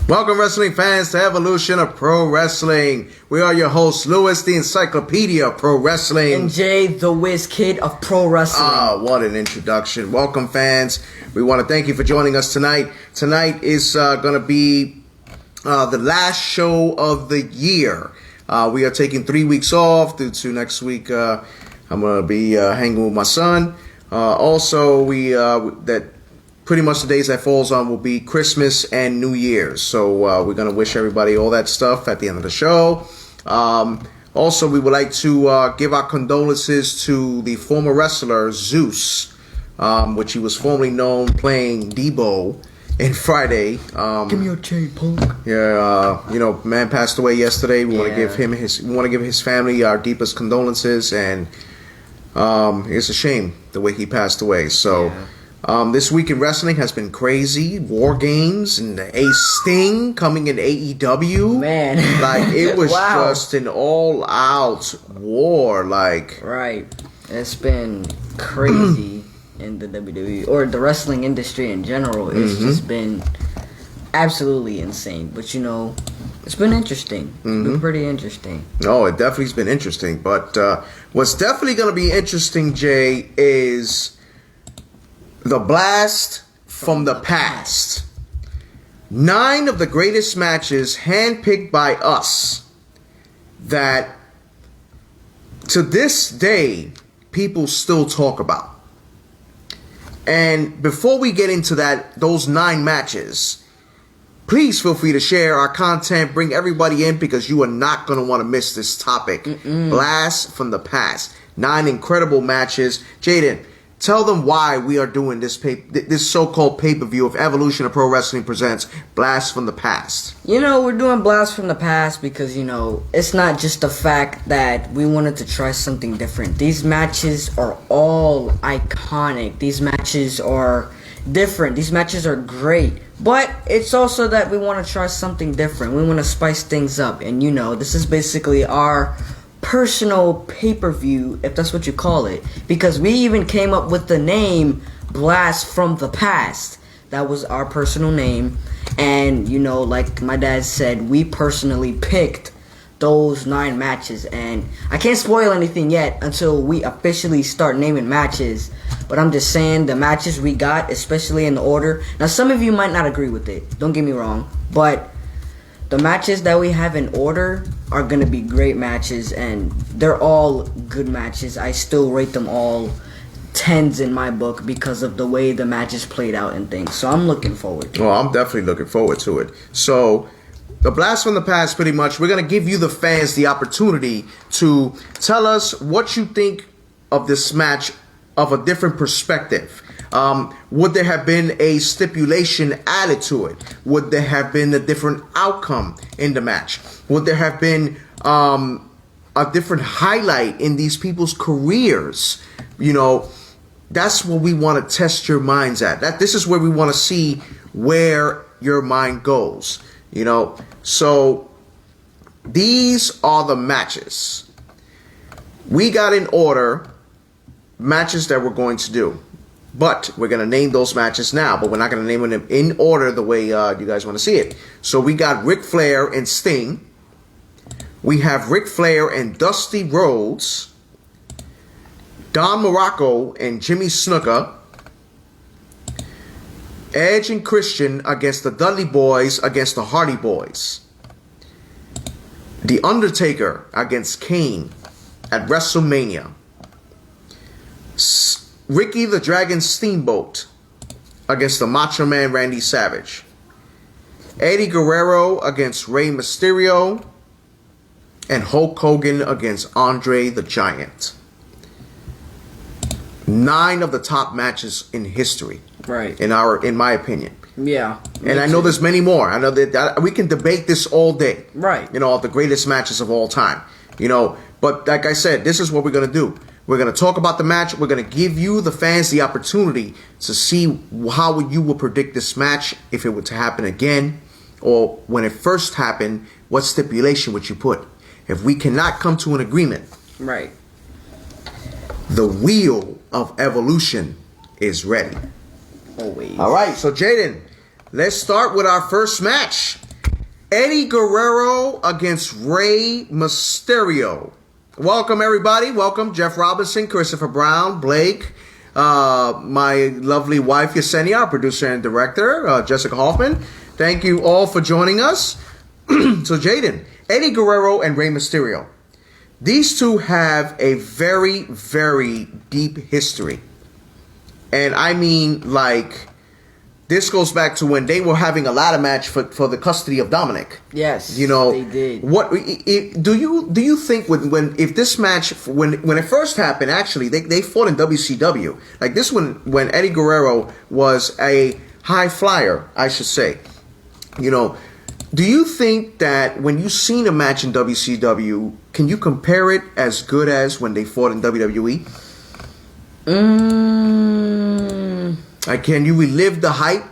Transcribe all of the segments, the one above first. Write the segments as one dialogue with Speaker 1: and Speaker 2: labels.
Speaker 1: Welcome, wrestling fans, to Evolution of Pro Wrestling. We are your hosts, Lewis, the Encyclopedia of Pro Wrestling.
Speaker 2: And Jay, the Whiz Kid of Pro Wrestling.
Speaker 1: What an introduction. Welcome, fans. We want to thank you for joining us tonight. Tonight is going to be the last show of the year. We are taking 3 weeks off due to next week. I'm going to be hanging with my son. That pretty much the days that falls on will be Christmas and New Year's. So we're going to wish everybody all that stuff at the end of the show. Also, we would like to give our condolences to the former wrestler Zeus, which he was formerly known playing Debo in Friday.
Speaker 2: Give me your chain, punk.
Speaker 1: Yeah, man passed away yesterday. We want to give his family our deepest condolences, and it's a shame the way he passed away. So. Yeah. This week in wrestling has been crazy. War Games and a Sting coming in AEW.
Speaker 2: Man.
Speaker 1: Like, it was just an all-out war. Like,
Speaker 2: right. It's been crazy in the WWE, or the wrestling industry in general. It's just been absolutely insane. But, it's been interesting. It's been pretty interesting.
Speaker 1: Oh, it definitely has been interesting. But what's definitely going to be interesting, Jay, is the blast from the past. 9 of the greatest matches handpicked by us that to this day people still talk about. And before we get into those 9 matches, please feel free to share our content. Bring everybody in because you are not going to want to miss this topic. Blast from the past. 9 incredible matches. Jaden, tell them why we are doing this so-called pay-per-view of Evolution of Pro Wrestling presents Blast from the Past.
Speaker 2: We're doing Blast from the Past because, it's not just the fact that we wanted to try something different. These matches are all iconic. These matches are different. These matches are great. But it's also that we want to try something different. We want to spice things up. And, this is basically our personal pay-per-view, if that's what you call it, because we even came up with the name Blast from the Past. That was our personal name, and like my dad said, we personally picked those 9 matches, and I can't spoil anything yet until we officially start naming matches, but I'm just saying the matches we got, especially in the order. Now, some of you might not agree with it, don't get me wrong, but the matches that we have in order are going to be great matches, and they're all good matches. I still rate them all 10s in my book because of the way the matches played out and things. So I'm looking forward to it.
Speaker 1: Well, I'm definitely looking forward to it. So the Blast from the Past, pretty much, we're going to give you, the fans, the opportunity to tell us what you think of this match of a different perspective. Would there have been a stipulation added to it? Would there have been a different outcome in the match? Would there have been a different highlight in these people's careers? That's what we want to test your minds at. This is where we want to see where your mind goes. So these are the matches. We got in order matches that we're going to do. But we're going to name those matches now, but we're not going to name them in order the way you guys want to see it. So we got Ric Flair and Sting. We have Ric Flair and Dusty Rhodes. Don Morocco and Jimmy Snuka. Edge and Christian against the Dudley Boys against the Hardy Boys. The Undertaker against Kane at WrestleMania. Ricky the Dragon Steamboat against the Macho Man Randy Savage. Eddie Guerrero against Rey Mysterio. And Hulk Hogan against Andre the Giant. 9 of the top matches in history.
Speaker 2: Right.
Speaker 1: In my opinion.
Speaker 2: Yeah.
Speaker 1: And I know there's many more. I know that we can debate this all day.
Speaker 2: Right.
Speaker 1: Of the greatest matches of all time. But like I said, this is what we're going to do. We're going to talk about the match. We're going to give you, the fans, the opportunity to see how you will predict this match if it were to happen again, or when it first happened, what stipulation would you put? If we cannot come to an agreement,
Speaker 2: right,
Speaker 1: the wheel of evolution is ready.
Speaker 2: Always.
Speaker 1: All right, so Jaden, let's start with our first match. Eddie Guerrero against Rey Mysterio. Welcome, everybody. Welcome, Jeff Robinson, Christopher Brown, Blake, my lovely wife, Yesenia, our producer and director, Jessica Hoffman. Thank you all for joining us. So, Jaden, Eddie Guerrero and Rey Mysterio. These two have a very, very deep history. And I mean, like, this goes back to when they were having a ladder match for the custody of Dominic.
Speaker 2: Yes,
Speaker 1: you know,
Speaker 2: they did.
Speaker 1: What do you think when if this match when it first happened? Actually, they fought in WCW. Like this when Eddie Guerrero was a high flyer, I should say. You know, do you think that when you seen a match in WCW, can you compare it as good as when they fought in WWE? Like, can you relive the hype?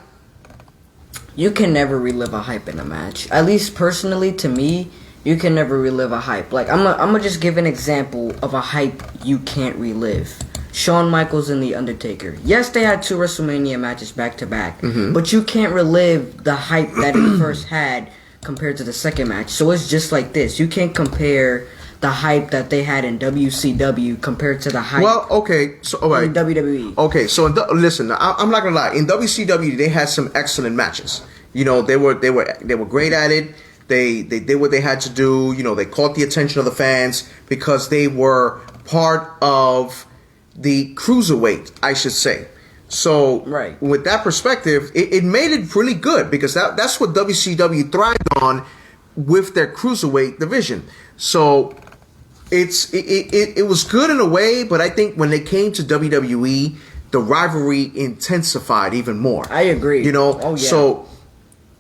Speaker 2: You can never relive a hype in a match. At least personally, to me, you can never relive a hype. Like, I'm gonna just give an example of a hype you can't relive. Shawn Michaels and The Undertaker. Yes, they had 2 WrestleMania matches back to back, but you can't relive the hype that it first had compared to the second match. So it's just like this. You can't compare the hype that they had in WCW compared to the hype
Speaker 1: so all right.
Speaker 2: in WWE.
Speaker 1: Okay, so listen, I'm not gonna lie. In WCW, they had some excellent matches. You know, they were great at it. They did what they had to do. You know, they caught the attention of the fans because they were part of the cruiserweight, I should say. So,
Speaker 2: right.
Speaker 1: With that perspective, it made it really good because that's what WCW thrived on with their cruiserweight division. So it was good in a way, but I think when they came to WWE, the rivalry intensified even more.
Speaker 2: I agree.
Speaker 1: You know,
Speaker 2: oh, yeah.
Speaker 1: So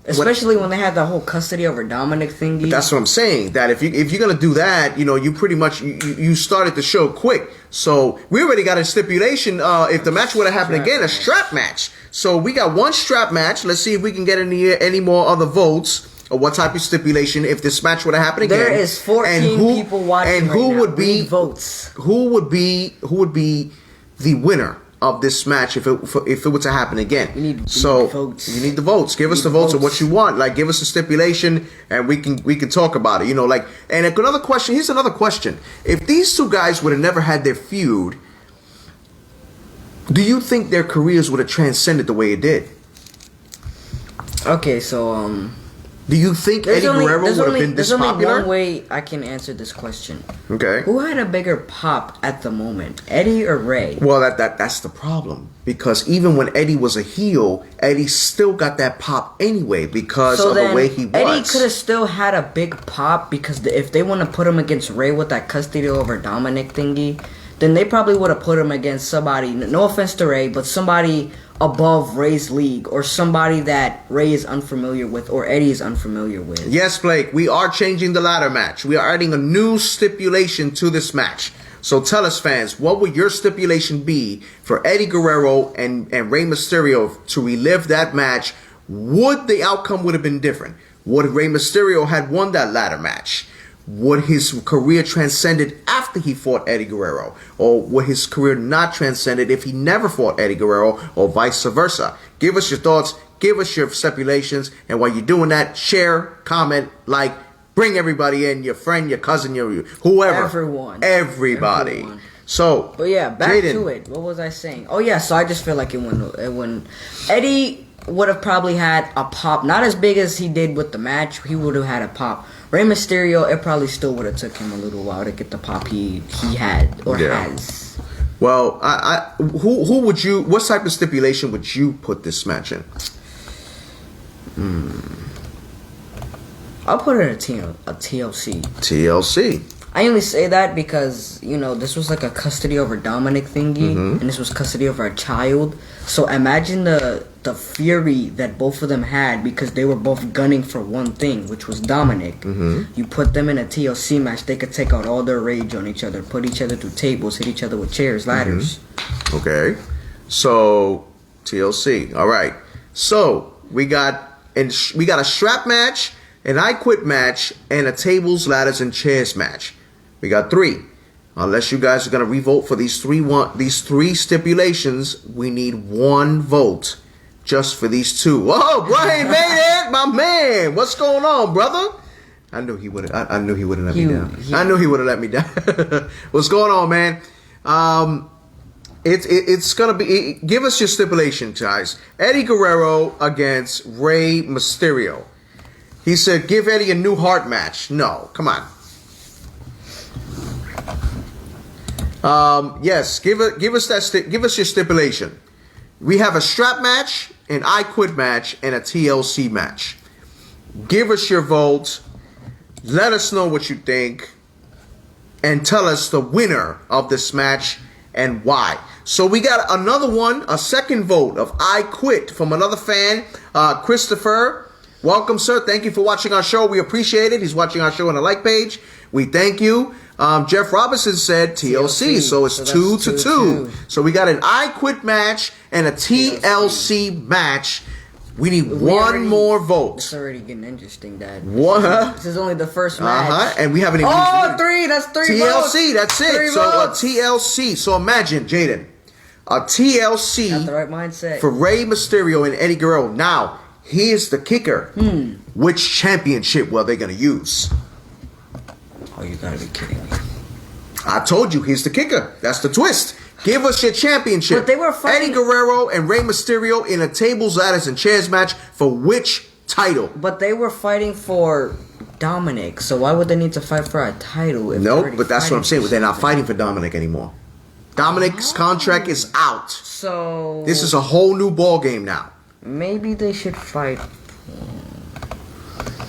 Speaker 2: especially when they had the whole custody over Dominic thingy.
Speaker 1: That's what I'm saying. That if you're gonna do that, you know, you pretty much you started the show quick. So we already got a stipulation. If the match would have happened again, a strap match. So we got one strap match. Let's see if we can get any more other votes. Or what type of stipulation if this match would have happened again?
Speaker 2: There is 14 people watching. And who would be
Speaker 1: votes? Who would be the winner of this match if it were to happen again?
Speaker 2: We need votes.
Speaker 1: You need the votes. Give us the votes of what you want. Like, give us a stipulation, and we can talk about it. You know, like, and another question. Here's another question: if these two guys would have never had their feud, do you think their careers would have transcended the way it did?
Speaker 2: Okay, so
Speaker 1: do you think Eddie Guerrero would have been this popular?
Speaker 2: There's only one way I can answer this question.
Speaker 1: Okay.
Speaker 2: Who had a bigger pop at the moment, Eddie or Ray?
Speaker 1: Well, that's the problem. Because even when Eddie was a heel, Eddie still got that pop anyway because of the way he was.
Speaker 2: Eddie could have still had a big pop because if they want to put him against Ray with that custody over Dominic thingy, then they probably would have put him against somebody, no offense to Ray, but somebody above Ray's league or somebody that Ray is unfamiliar with or Eddie is unfamiliar with.
Speaker 1: Yes, Blake, we are changing the ladder match. We are adding a new stipulation to this match. So tell us, fans, what would your stipulation be for Eddie Guerrero and Rey Mysterio to relive that match? Would the outcome would have been different? Would Rey Mysterio had won that ladder match? Would his career transcended after he fought Eddie Guerrero? Or would his career not transcended if he never fought Eddie Guerrero or vice versa? Give us your thoughts. Give us your stipulations. And while you're doing that, share, comment, like, bring everybody in, your friend, your cousin, your whoever. Everybody. So,
Speaker 2: but yeah, back to it. What was I saying? Oh yeah, so I just feel like when Eddie would have probably had a pop, not as big as he did with the match, he would have had a pop. Rey Mysterio, it probably still would have took him a little while to get the pop he had or has.
Speaker 1: Well, who would you? What type of stipulation would you put this match in?
Speaker 2: I'll put it in a TLC.
Speaker 1: TLC.
Speaker 2: I only say that because, you know, this was like a custody over Dominic thingy, and this was custody over a child. So imagine the fury that both of them had because they were both gunning for one thing, which was Dominic. You put them in a TLC match, they could take out all their rage on each other, put each other through tables, hit each other with chairs, ladders.
Speaker 1: Okay. So, TLC. All right. So, we got a strap match, an I Quit match, and a tables, ladders, and chairs match. We got 3. Unless you guys are gonna revote for these three stipulations, we need 1 vote just for these two. Whoa, Brian made it, my man. What's going on, brother? I knew he would. I knew he wouldn't let me down. I knew he would have let me down. What's going on, man? It's gonna be. Give us your stipulation, guys. Eddie Guerrero against Rey Mysterio. He said, "Give Eddie a new heart match." No, come on. Yes, give us your stipulation. We have a strap match, an I Quit match, and a TLC match. Give us your vote. Let us know what you think, and tell us the winner of this match and why. So we got another one, a second vote of I Quit from another fan, Christopher. Welcome, sir. Thank you for watching our show. We appreciate it. He's watching our show on the like page. We thank you. Jeff Robinson said TLC, so it's 2-2. So we got an I Quit match and a TLC match. We need one more vote.
Speaker 2: It's already getting interesting, Dad.
Speaker 1: What?
Speaker 2: This is only the first match.
Speaker 1: And we haven't even.
Speaker 2: Three. That's three
Speaker 1: TLC,
Speaker 2: votes.
Speaker 1: that's it.
Speaker 2: Three
Speaker 1: so
Speaker 2: votes.
Speaker 1: a TLC. So imagine, Jaden, a TLC
Speaker 2: Got the right mindset.
Speaker 1: for Rey Mysterio and Eddie Guerrero. Now, here's the kicker. Which championship were they going to use?
Speaker 2: Oh, you gotta be kidding me.
Speaker 1: I told you, here's the kicker. That's the twist. Give us your championship.
Speaker 2: But they were fighting.
Speaker 1: Eddie Guerrero and Rey Mysterio in a tables, ladders, and chairs match for which title?
Speaker 2: But they were fighting for Dominic, so why would they need to fight for a title? If
Speaker 1: Nope, but that's what I'm saying. They're not fighting for Dominic anymore. Dominic's contract is out.
Speaker 2: So
Speaker 1: This is a whole new ball game now.
Speaker 2: maybe they should fight.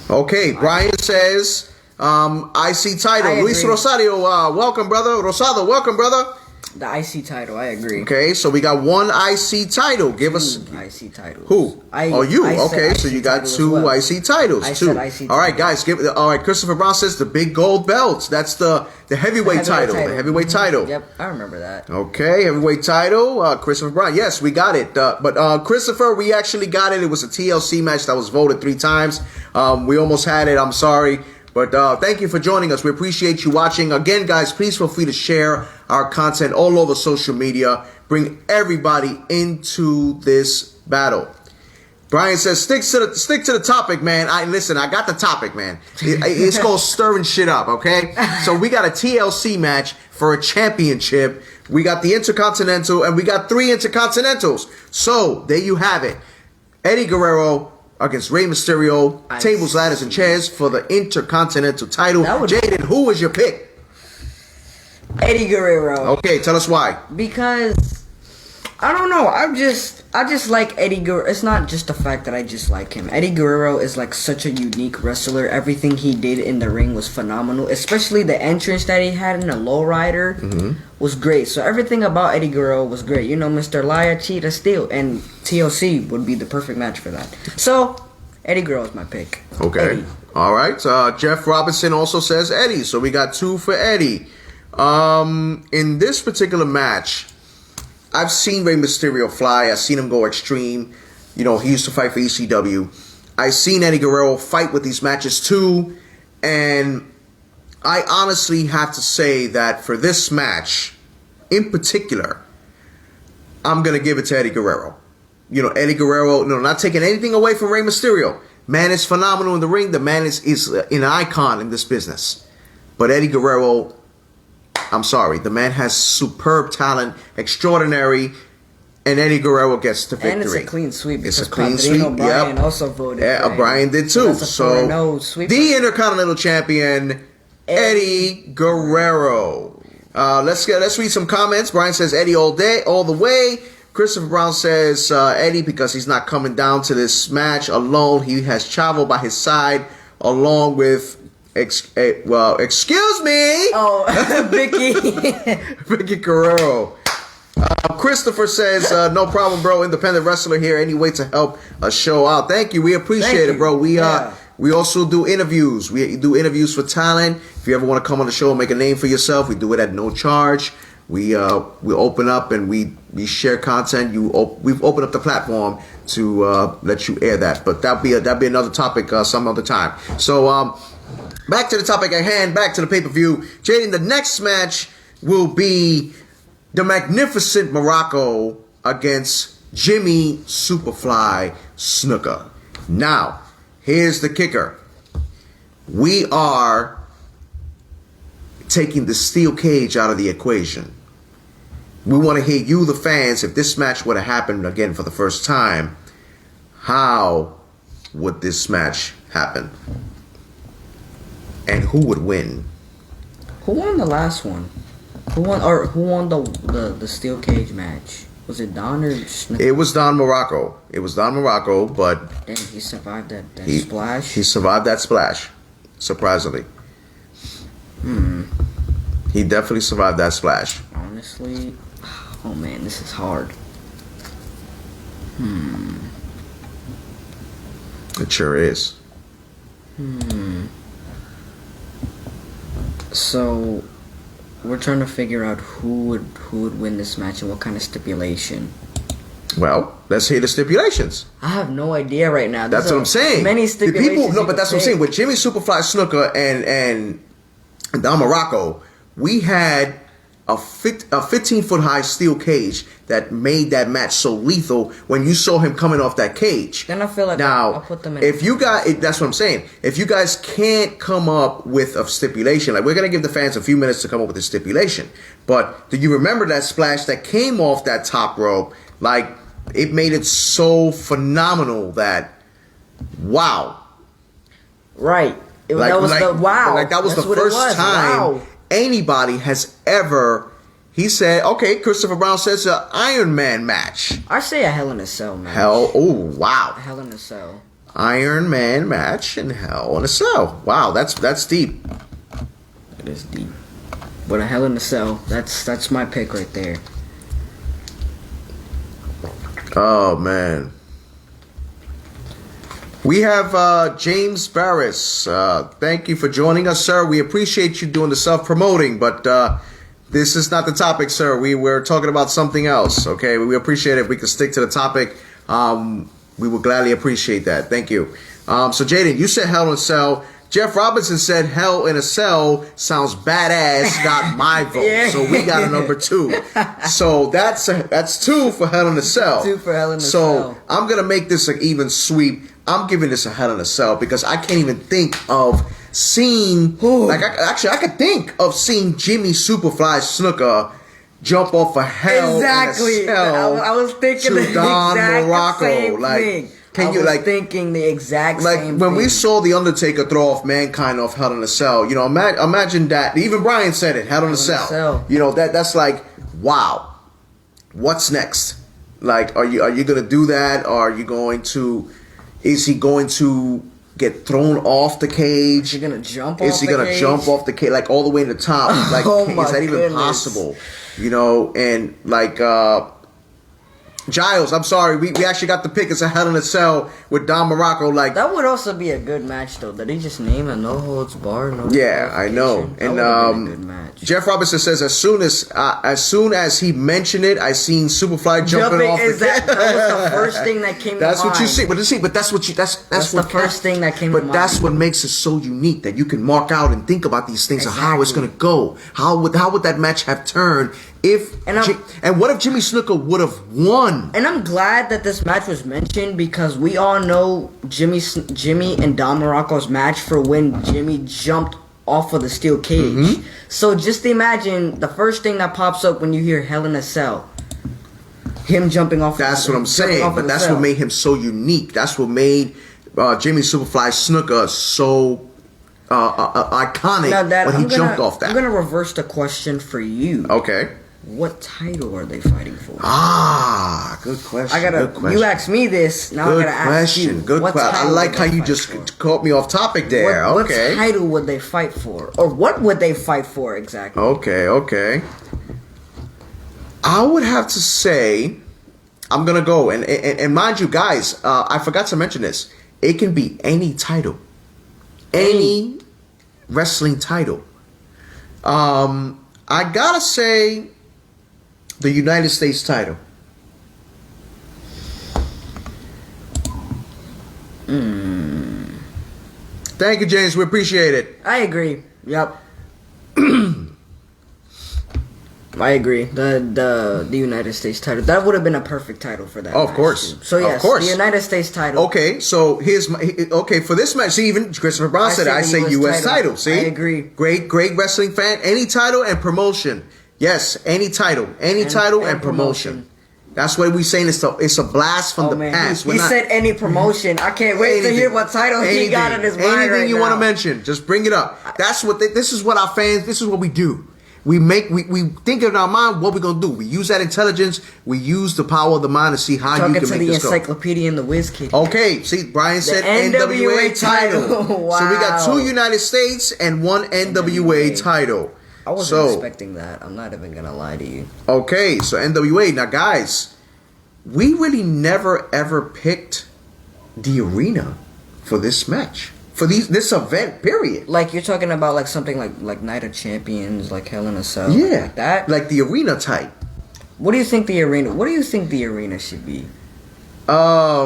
Speaker 1: Okay, Brian says, IC title.
Speaker 2: I
Speaker 1: Luis
Speaker 2: agree.
Speaker 1: Rosario, welcome, brother. Rosado, welcome, brother.
Speaker 2: The IC title, I agree.
Speaker 1: Okay, so we got one IC title. Give us
Speaker 2: IC titles.
Speaker 1: who? You.
Speaker 2: I said
Speaker 1: Okay, so
Speaker 2: IC
Speaker 1: you got
Speaker 2: title as
Speaker 1: two
Speaker 2: well.
Speaker 1: IC titles.
Speaker 2: I
Speaker 1: two.
Speaker 2: said IC
Speaker 1: All right, guys. All right, Christopher Brown says the big gold belts. That's the heavyweight title. The heavyweight title.
Speaker 2: Yep, I remember that.
Speaker 1: Okay, heavyweight title. Christopher Brown. Yes, we got it. But Christopher, we actually got it. It was a TLC match that was voted 3 times. We almost had it. I'm sorry. But thank you for joining us. We appreciate you watching. Again, guys, please feel free to share our content all over social media. Bring everybody into this battle. Brian says, stick to the topic, man. Listen, I got the topic, man. It's called stirring shit up, okay? So we got a TLC match for a championship. We got the Intercontinental, and we got 3 Intercontinentals. So there you have it. Eddie Guerrero against Rey Mysterio, tables, ladders, and chairs for the Intercontinental title. Jaden, who was your pick?
Speaker 2: Eddie Guerrero.
Speaker 1: Okay, tell us why.
Speaker 2: Because I don't know. I just like Eddie Guerrero. It's not just the fact that I just like him. Eddie Guerrero is like such a unique wrestler. Everything he did in the ring was phenomenal. Especially the entrance that he had in the lowrider was great. So everything about Eddie Guerrero was great. You know, Mr. Liar, Cheetah, Steal, and TLC would be the perfect match for that. So Eddie Guerrero is my pick.
Speaker 1: Okay.
Speaker 2: Eddie.
Speaker 1: All right. Jeff Robinson also says Eddie. So we got 2 for Eddie. In this particular match, I've seen Rey Mysterio fly. I've seen him go extreme. You know, he used to fight for ECW. I've seen Eddie Guerrero fight with these matches too. And I honestly have to say that for this match, in particular, I'm going to give it to Eddie Guerrero. You know, Eddie Guerrero, not taking anything away from Rey Mysterio. Man is phenomenal in the ring. The man is an icon in this business. But Eddie Guerrero, I'm sorry, the man has superb talent, extraordinary, and Eddie Guerrero gets the victory.
Speaker 2: And it's a clean sweep.
Speaker 1: It's a
Speaker 2: because
Speaker 1: clean
Speaker 2: Padrino
Speaker 1: sweep.
Speaker 2: Brian also voted.
Speaker 1: Yeah, Brian did too.
Speaker 2: That's a
Speaker 1: So
Speaker 2: 4-0 sweep.
Speaker 1: the Intercontinental Champion, Eddie Guerrero. Let's read some comments. Brian says Eddie all day, all the way. Christopher Brown says Eddie because he's not coming down to this match alone. He has Chavo by his side along with. Excuse me.
Speaker 2: Oh, Vicky.
Speaker 1: Vicky Guerrero. Christopher says, no problem, bro. Independent wrestler here. Any way to help a show out. Thank you. We appreciate it, bro. We also do interviews. We do interviews for talent. If you ever want to come on the show and make a name for yourself, we do it at no charge. We open up and we share content. We've opened up the platform to let you air that. But that'll be another topic some other time. So back to the topic at hand, back to the pay-per-view. Jaden, the next match will be the Magnificent Morocco against Jimmy Superfly Snuka. Now, here's the kicker. We are taking the steel cage out of the equation. We want to hear you, the fans, if this match would have happened again for the first time, how would this match happen? And who would win?
Speaker 2: Who won the last one? Who won the steel cage match? Was it Don or Snuka?
Speaker 1: It was Don Morocco. But
Speaker 2: Dang, he survived that splash.
Speaker 1: He survived that splash, surprisingly. He definitely survived that splash.
Speaker 2: Honestly, oh man, this is hard.
Speaker 1: It sure is.
Speaker 2: So, we're trying to figure out who would win this match and what kind of stipulation.
Speaker 1: Well, let's hear the stipulations.
Speaker 2: I have no idea right now.
Speaker 1: That's what I'm saying.
Speaker 2: Many stipulations.
Speaker 1: But that's what I'm saying. With Jimmy Superfly Snuka and Don Morocco, we had a 15-foot high steel cage that made that match so lethal when you saw him coming off that cage.
Speaker 2: Then I feel like I'll put them in.
Speaker 1: If you guys, that's what I'm saying. If you guys can't come up with a stipulation, like we're gonna give the fans a few minutes to come up with a stipulation. But do you remember that splash that came off that top rope? Like it made it so phenomenal that wow.
Speaker 2: Right.
Speaker 1: Like that was the first time anybody has ever. He said, "Okay." Christopher Brown says an Iron Man match.
Speaker 2: I say a Hell in a Cell match.
Speaker 1: Wow.
Speaker 2: A Hell in a Cell.
Speaker 1: Iron Man match and Hell in a Cell. Wow, that's deep.
Speaker 2: It is deep. But a Hell in a Cell, that's my pick right there.
Speaker 1: Oh man. We have James Barris. Thank you for joining us, sir. We appreciate you doing the self-promoting, but this is not the topic, sir. We were talking about something else, okay? We appreciate it if we could stick to the topic. We would gladly appreciate that. Thank you. So, Jaden, you said Hell in a Cell. Jeff Robinson said Hell in a Cell sounds badass, got my vote. Yeah. So we got a number 2. So that's 2 for Hell in a Cell.
Speaker 2: 2 for Hell in a Cell.
Speaker 1: So I'm going to make this an even sweep. I'm giving this a Hell in a Cell because I can't even think of seeing, I could think of seeing Jimmy Superfly Snuka jump off a Hell in a Cell.
Speaker 2: I was thinking the exact same thing. Thinking the exact same thing.
Speaker 1: When we saw The Undertaker throw off Mankind off Hell in a Cell, you know, imagine that. Even Brian said it, Hell in a Cell. You know, that's like, wow. What's next? Like, are you gonna do that? Or are you going to? Is he going to get thrown off the cage?
Speaker 2: Is he gonna jump
Speaker 1: off the cage, like all the way to the top? Like, is that even possible? You know, and like Giles, I'm sorry, we actually got the pick. It's a Hell in a Cell with Don Morocco. Like
Speaker 2: that would also be a good match, though. Did he just name a no holds bar?
Speaker 1: Yeah, I know. And
Speaker 2: good match.
Speaker 1: Jeff Robinson says as soon as he mentioned it, I seen Superfly jumping off the cage.
Speaker 2: That was the first thing that came.
Speaker 1: That's
Speaker 2: to mind.
Speaker 1: what you see. But that's
Speaker 2: the first thing that came.
Speaker 1: But that's what makes it so unique that you can mark out and think about these things of how it's gonna go. How would that match have turned? And what if Jimmy Snuka would have won?
Speaker 2: And I'm glad that this match was mentioned because we all know Jimmy and Don Morocco's match for when Jimmy jumped off of the steel cage. Mm-hmm. So just imagine the first thing that pops up when you hear Hell in a Cell. Him jumping off.
Speaker 1: That's what I'm saying. But that's what made him so unique. That's what made Jimmy Superfly Snuka so iconic when he jumped off that.
Speaker 2: I'm gonna reverse the question for you.
Speaker 1: Okay.
Speaker 2: What title are they fighting for?
Speaker 1: Good question.
Speaker 2: You asked me this. Now I'm gonna ask you.
Speaker 1: Good question. I like how you just caught me off topic there.
Speaker 2: What title would they fight for, or what would they fight for exactly?
Speaker 1: Okay. I would have to say, I'm gonna go and mind you guys, I forgot to mention this. It can be any title, any wrestling title. I gotta say. The United States title. Thank you, James. We appreciate it.
Speaker 2: I agree. Yep. I agree. The United States title, that would have been a perfect title for that.
Speaker 1: Oh, of
Speaker 2: match,
Speaker 1: course.
Speaker 2: too. So yes,
Speaker 1: Of course.
Speaker 2: the United States title.
Speaker 1: Okay, so here's my for this match. See, even Christopher Brown said I say U.S. title. See,
Speaker 2: I agree.
Speaker 1: Great wrestling fan. Any title and promotion. Yes, any title and promotion. That's what we saying. It's a blast from the past.
Speaker 2: He said any promotion. I can't wait to hear what title he got in his mind
Speaker 1: anything
Speaker 2: right
Speaker 1: you
Speaker 2: now.
Speaker 1: want to mention, just bring it up. That's what this is what our fans. This is what we do. We think in our mind what we're gonna do. We use that intelligence. We use the power of the mind to see how you can make this go.
Speaker 2: Talking to the encyclopedia and the whiz kid.
Speaker 1: Okay, see, Brian said NWA title.
Speaker 2: Wow.
Speaker 1: So we got 2 United States and 1 NWA title.
Speaker 2: I wasn't expecting that. I'm not even gonna lie to you.
Speaker 1: Okay, so NWA. Now, guys, we really never ever picked the arena for this match, for this event. Period.
Speaker 2: Like you're talking about like something like Night of Champions, like Hell in a Cell,
Speaker 1: Yeah,
Speaker 2: like that.
Speaker 1: like the arena type.
Speaker 2: What do you think the arena should be?
Speaker 1: I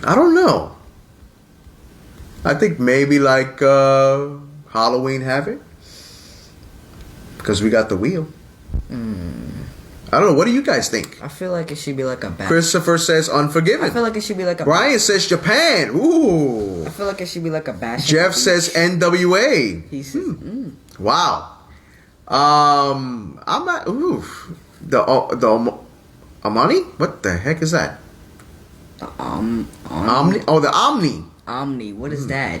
Speaker 1: don't know. I think maybe like Halloween Havoc, because we got the wheel. I don't know. What do you guys think?
Speaker 2: I feel like it should be like a bash.
Speaker 1: Christopher says Unforgiven.
Speaker 2: I feel like it should be like a
Speaker 1: Brian says Japan. Ooh.
Speaker 2: I feel like it should be like a bash.
Speaker 1: Jeff says NWA.
Speaker 2: He says,
Speaker 1: Wow. I'm not. Oof. The Amani? What the heck is that? Omni. Oh, the Omni.
Speaker 2: Omni. What is that?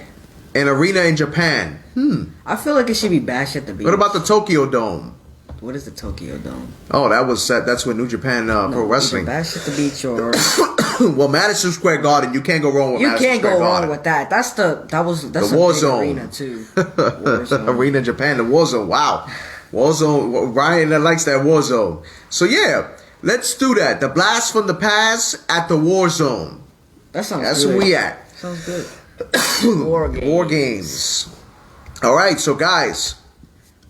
Speaker 1: An arena in Japan.
Speaker 2: I feel like it should be Bash at the Beach.
Speaker 1: What about the Tokyo Dome?
Speaker 2: What is the Tokyo Dome?
Speaker 1: Oh, that's with New Japan Pro Wrestling.
Speaker 2: Bash at the Beach or
Speaker 1: well, Madison Square Garden. You can't go wrong with Madison Square Garden. You can't go wrong
Speaker 2: with that. That's
Speaker 1: the War Zone
Speaker 2: arena too. War Zone.
Speaker 1: Arena in Japan, the War Zone. Wow, War Zone. Ryan likes that War Zone. So yeah, let's do that. The blast from the past at the War Zone.
Speaker 2: That sounds.
Speaker 1: That's
Speaker 2: good.
Speaker 1: where we at.
Speaker 2: Sounds good.
Speaker 1: War games. All right, so guys,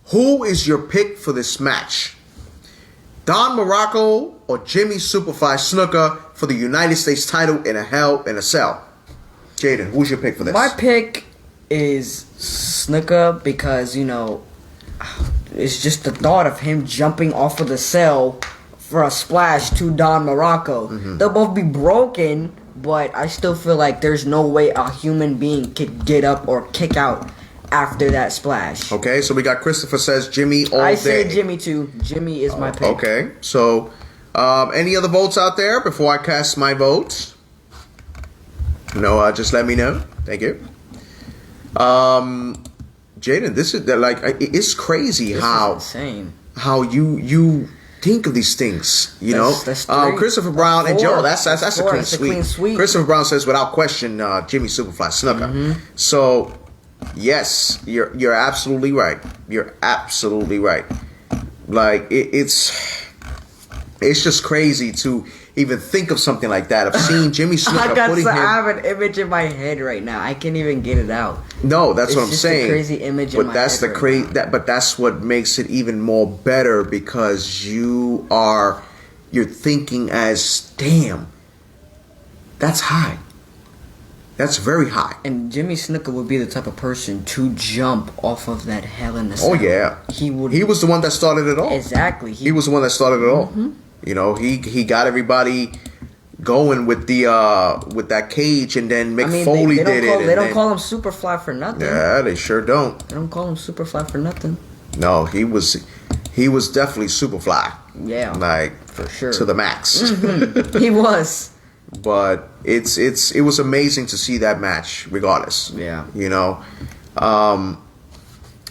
Speaker 1: who is your pick for this match? Don Morocco or Jimmy Superfly Snuka for the United States title in a Hell in a Cell? Jaden, who's your pick for this?
Speaker 2: My pick is Snuka because, it's just the thought of him jumping off of the cell for a splash to Don Morocco. They'll both be broken, but I still feel like there's no way a human being could get up or kick out after that splash.
Speaker 1: Okay, so we got Christopher says Jimmy all day.
Speaker 2: I say Jimmy too. Jimmy is my pick.
Speaker 1: Okay, so any other votes out there before I cast my votes? No, just let me know. Thank you. Jaden, this is like it's crazy how
Speaker 2: insane
Speaker 1: how you think of these things.
Speaker 2: That's
Speaker 1: Christopher Brown and Joe. That's a clean sweep. Christopher Brown says without question, Jimmy Superfly Snuka. So. Yes, you're absolutely right. You're absolutely right. Like it's just crazy to even think of something like that. I've seen Jimmy Snuka
Speaker 2: I have an image in my head right now. I can't even get it out.
Speaker 1: No, that's what I'm saying.
Speaker 2: It's just a crazy image in my head.
Speaker 1: But that's what makes it even more better because you're thinking as damn. That's high. That's very high.
Speaker 2: And Jimmy Snuka would be the type of person to jump off of that Hell in a Cell.
Speaker 1: Oh yeah, he was the one that started it all.
Speaker 2: Exactly,
Speaker 1: he was the one that started it all. He got everybody going with that cage, and then Mick Foley did it.
Speaker 2: They don't call him Superfly for nothing.
Speaker 1: Yeah, they sure don't.
Speaker 2: They don't call him Superfly for nothing.
Speaker 1: No, he was definitely Superfly.
Speaker 2: Yeah, like for sure
Speaker 1: to the max.
Speaker 2: He was.
Speaker 1: But it was amazing to see that match, regardless.
Speaker 2: Yeah.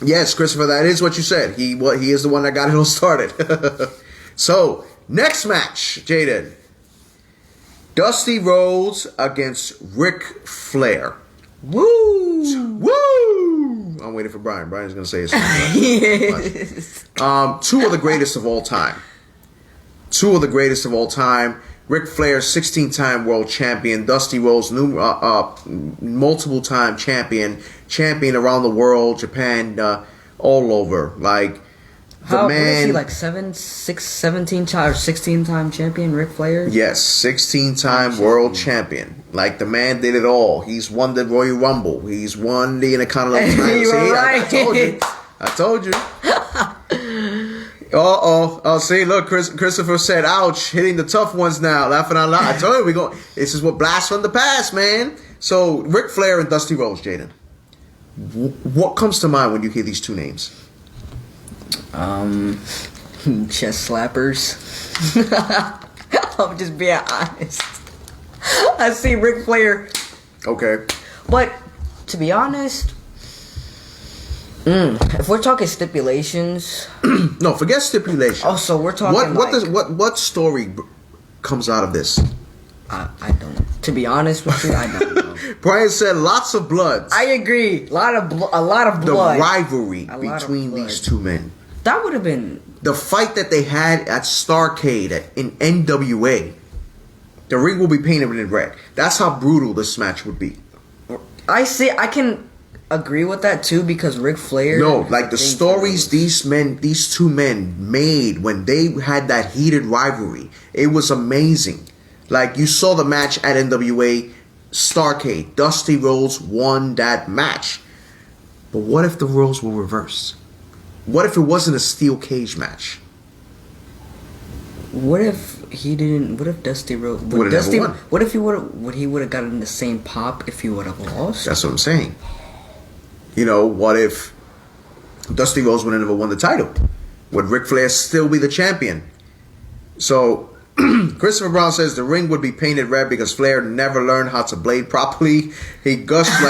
Speaker 1: Yes, Christopher, that is what you said. He is the one that got it all started. So next match, Jaden. Dusty Rhodes against Ric Flair.
Speaker 2: Woo!
Speaker 1: Woo! I'm waiting for Brian. Brian's gonna say his yes. Two of the greatest of all time. Ric Flair, 16-time world champion. Dusty Rhodes, multiple-time champion around the world, Japan, all over. Like the man,
Speaker 2: is he like 17-time or 16-time champion? Ric Flair.
Speaker 1: Yes, 16-time world champion. Like the man did it all. He's won the Royal Rumble. He's won the Intercontinental title.
Speaker 2: You were right.
Speaker 1: I told you. Oh, see, look, Christopher said, ouch, hitting the tough ones now, laughing out loud. I told you, this is what Blast from the Past, man. So, Ric Flair and Dusty Rhodes, Jaden. What comes to mind when you hear these two names?
Speaker 2: Chest slappers. I'm just being honest. I see Ric Flair.
Speaker 1: Okay.
Speaker 2: But, to be honest, if we're talking stipulations...
Speaker 1: No, forget stipulation.
Speaker 2: Oh, so we're talking
Speaker 1: what story comes out of this?
Speaker 2: I don't know. To be honest with you, I don't know.
Speaker 1: Brian said lots of blood.
Speaker 2: I agree. A lot of blood.
Speaker 1: The rivalry between these two men.
Speaker 2: That would have been...
Speaker 1: The fight that they had at Starrcade in NWA. The ring will be painted in red. That's how brutal this match would be.
Speaker 2: I can agree with that too, because Ric Flair...
Speaker 1: No, like the stories these two men made when they had that heated rivalry. It was amazing. Like, you saw the match at NWA Starrcade. Dusty Rhodes won that match. But what if the roles were reversed? What if it wasn't a steel cage match?
Speaker 2: What if he didn't? What if Dusty Rhodes
Speaker 1: would have won?
Speaker 2: What if he would have gotten the same pop if he would have lost?
Speaker 1: That's what I'm saying. You know, what if Dusty Rhodes would have never won the title? Would Ric Flair still be the champion? So, Christopher Brown says the ring would be painted red because Flair never learned how to blade properly. He gushed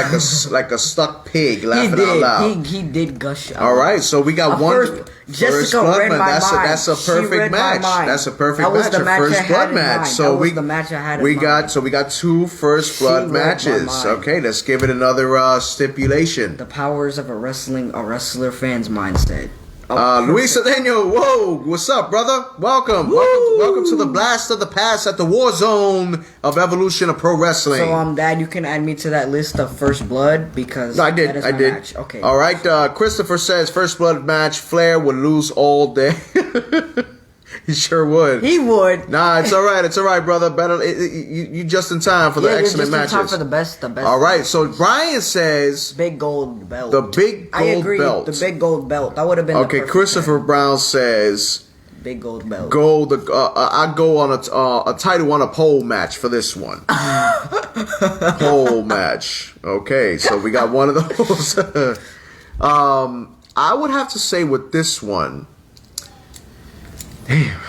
Speaker 1: like a stuck pig, laughing out loud.
Speaker 2: He did gush.
Speaker 1: All right, so we got one.
Speaker 2: Jessica read my mind.
Speaker 1: That's a perfect match. That's a perfect match. A first blood match. So we got two first blood matches. Okay, let's give it another stipulation.
Speaker 2: The powers of a wrestler fan's mindset.
Speaker 1: Luis Cedeno, whoa, what's up, brother? Welcome to the Blast of the Past at the War Zone of Evolution of Pro Wrestling.
Speaker 2: So, Dad, you can add me to that list of First Blood because
Speaker 1: I did.
Speaker 2: Match. Okay.
Speaker 1: All right. Christopher says First Blood match. Flair would lose all day. He sure would.
Speaker 2: He would.
Speaker 1: Nah, it's all right. It's all right, brother. Better you just in time for the excellent matches.
Speaker 2: You're just in time for the best.
Speaker 1: All right. So Brian says
Speaker 2: big gold belt.
Speaker 1: The big gold
Speaker 2: I agree.
Speaker 1: Belt.
Speaker 2: The big gold belt. That would have been
Speaker 1: okay. Christopher Brown says
Speaker 2: big gold belt.
Speaker 1: I go on a title on a pole match for this one. Pole match. Okay, so we got one of those. I would have to say with this one. Damn.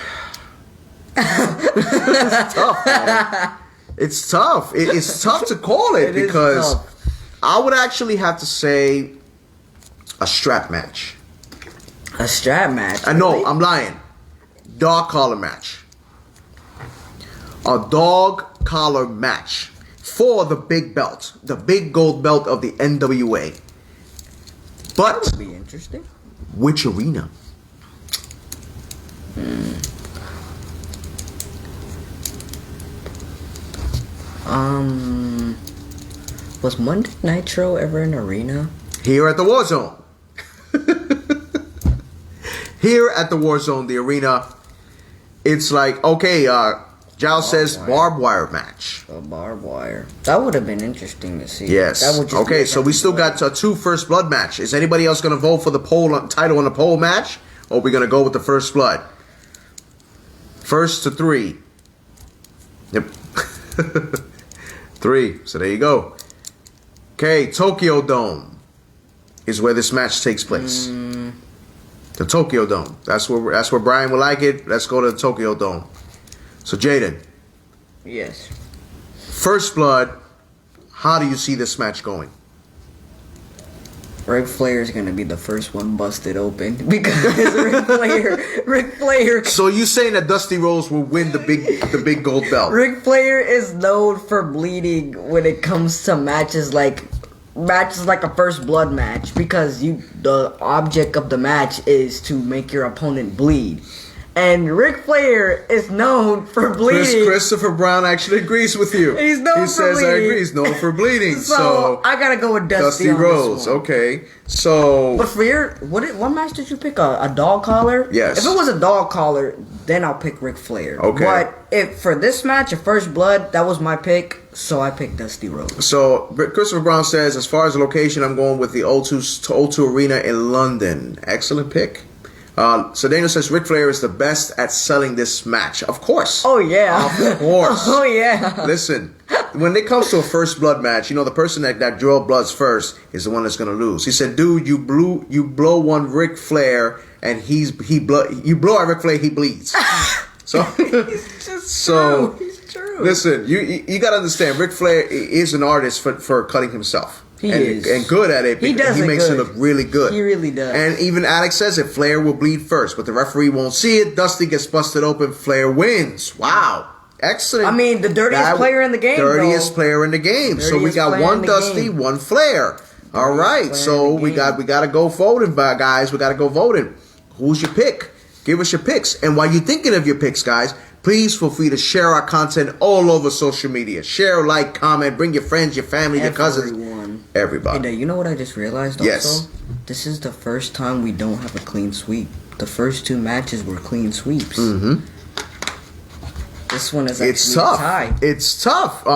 Speaker 1: It's tough, man. It's tough. It's tough to call it because I would actually have to say a strap match.
Speaker 2: A strap match?
Speaker 1: No, I'm lying. Dog collar match. A dog collar match for the big belt, the big gold belt of the NWA. But
Speaker 2: that would be interesting.
Speaker 1: Which arena?
Speaker 2: Was Monday Nitro ever an arena?
Speaker 1: Here at the War Zone. Here at the War Zone, the arena, it's like, okay, Giles says barbed wire match.
Speaker 2: A barbed wire. That would have been interesting to see.
Speaker 1: Yes.
Speaker 2: That would just
Speaker 1: okay, so we still got two first blood match. Is anybody else going to vote for the title on the pole match? Or are we going to go with the first blood? First to 3. Yep. 3. So there you go. Okay, Tokyo Dome is where this match takes place. The Tokyo Dome. That's where Brian would like it. Let's go to the Tokyo Dome. So Jaden.
Speaker 2: Yes.
Speaker 1: First blood. How do you see this match going?
Speaker 2: Ric Flair is gonna be the first one busted open because Ric Flair.
Speaker 1: So you saying that Dusty Rhodes will win the big gold belt?
Speaker 2: Ric Flair is known for bleeding when it comes to matches like a first blood match because the object of the match is to make your opponent bleed. And Ric Flair is known for bleeding.
Speaker 1: Christopher Brown actually agrees with you.
Speaker 2: He's known for
Speaker 1: says
Speaker 2: bleeding.
Speaker 1: I agree. He's known for bleeding.
Speaker 2: So I gotta go with Dusty
Speaker 1: Rhodes. Okay, so.
Speaker 2: But for what match did you pick? A dog collar?
Speaker 1: Yes.
Speaker 2: If it was a dog collar, then I'll pick Ric Flair.
Speaker 1: Okay.
Speaker 2: But if for this match, a first blood, that was my pick. So I picked Dusty Rhodes.
Speaker 1: So Christopher Brown says, as far as the location, I'm going with the O2 Arena in London. Excellent pick. So Daniel says Ric Flair is the best at selling this match. Of course.
Speaker 2: Oh yeah.
Speaker 1: Of course.
Speaker 2: Oh yeah.
Speaker 1: Listen, when it comes to a first blood match, the person that draw bloods first is the one that's gonna lose. He said, "Dude, you blow one Ric Flair, and you blow at Ric Flair, he bleeds." So,
Speaker 2: He's just true. He's true.
Speaker 1: Listen, you gotta understand, Ric Flair is an artist for cutting himself.
Speaker 2: He is.
Speaker 1: And good at it.
Speaker 2: He does.
Speaker 1: He makes it look really good.
Speaker 2: He really does.
Speaker 1: And even Alex says it. Flair will bleed first, but the referee won't see it. Dusty gets busted open. Flair wins. Wow. Excellent.
Speaker 2: I mean, the dirtiest player in the game.
Speaker 1: Dirtiest player in the game. So we got one Dusty, one Flair. All right. So we got to go voting, guys. We got to go voting. Who's your pick? Give us your picks. And while you're thinking of your picks, guys, please feel free to share our content all over social media. Share, like, comment, bring your friends, your family, your cousins. Everybody.
Speaker 2: Hey, you know what I just realized also?
Speaker 1: Yes.
Speaker 2: This is the first time we don't have a clean sweep. The first 2 matches were clean sweeps.
Speaker 1: Mm-hmm.
Speaker 2: This one is actually
Speaker 1: It's tough.
Speaker 2: a tie.
Speaker 1: It's tough.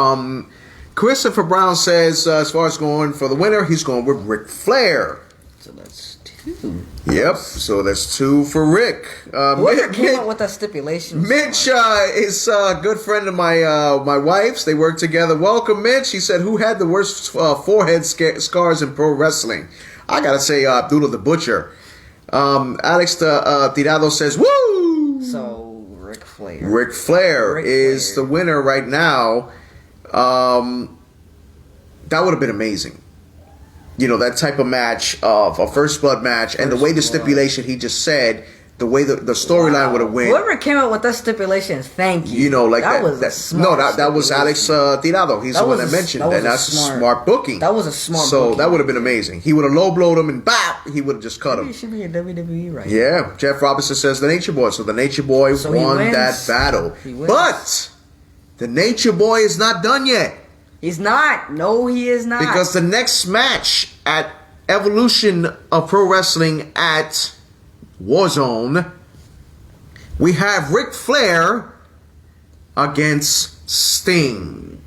Speaker 1: Christopher Brown says, as far as going for the winner, he's going with Ric Flair.
Speaker 2: So that's 2.
Speaker 1: Yep. So that's 2 for Rick.
Speaker 2: Whoever came up with that stipulation.
Speaker 1: Mitch is a good friend of my wife's. They work together. Welcome, Mitch. He said, "Who had the worst forehead scars in pro wrestling?" I gotta say, Doodle the Butcher. Alex Tirado says, "Woo!"
Speaker 2: So Ric Flair.
Speaker 1: Ric Flair is the winner right now. That would have been amazing. That type of match, of a first blood match, and the way the stipulation he just said, the way the storyline would have went.
Speaker 2: Whoever came up with that stipulation, thank you.
Speaker 1: That was Alex Tirado. He's the one that mentioned that. That's a smart booking.
Speaker 2: That was a smart
Speaker 1: So
Speaker 2: booking.
Speaker 1: that would have been amazing. He would have low blowed him and bap, he would have just cut him.
Speaker 2: He should be a WWE right
Speaker 1: Yeah. Jeff Robinson says the Nature Boy. So the Nature Boy won that battle. But the Nature Boy is not done yet.
Speaker 2: He's not. No, he is not.
Speaker 1: Because the next match at Evolution of Pro Wrestling at Warzone, we have Ric Flair against Sting.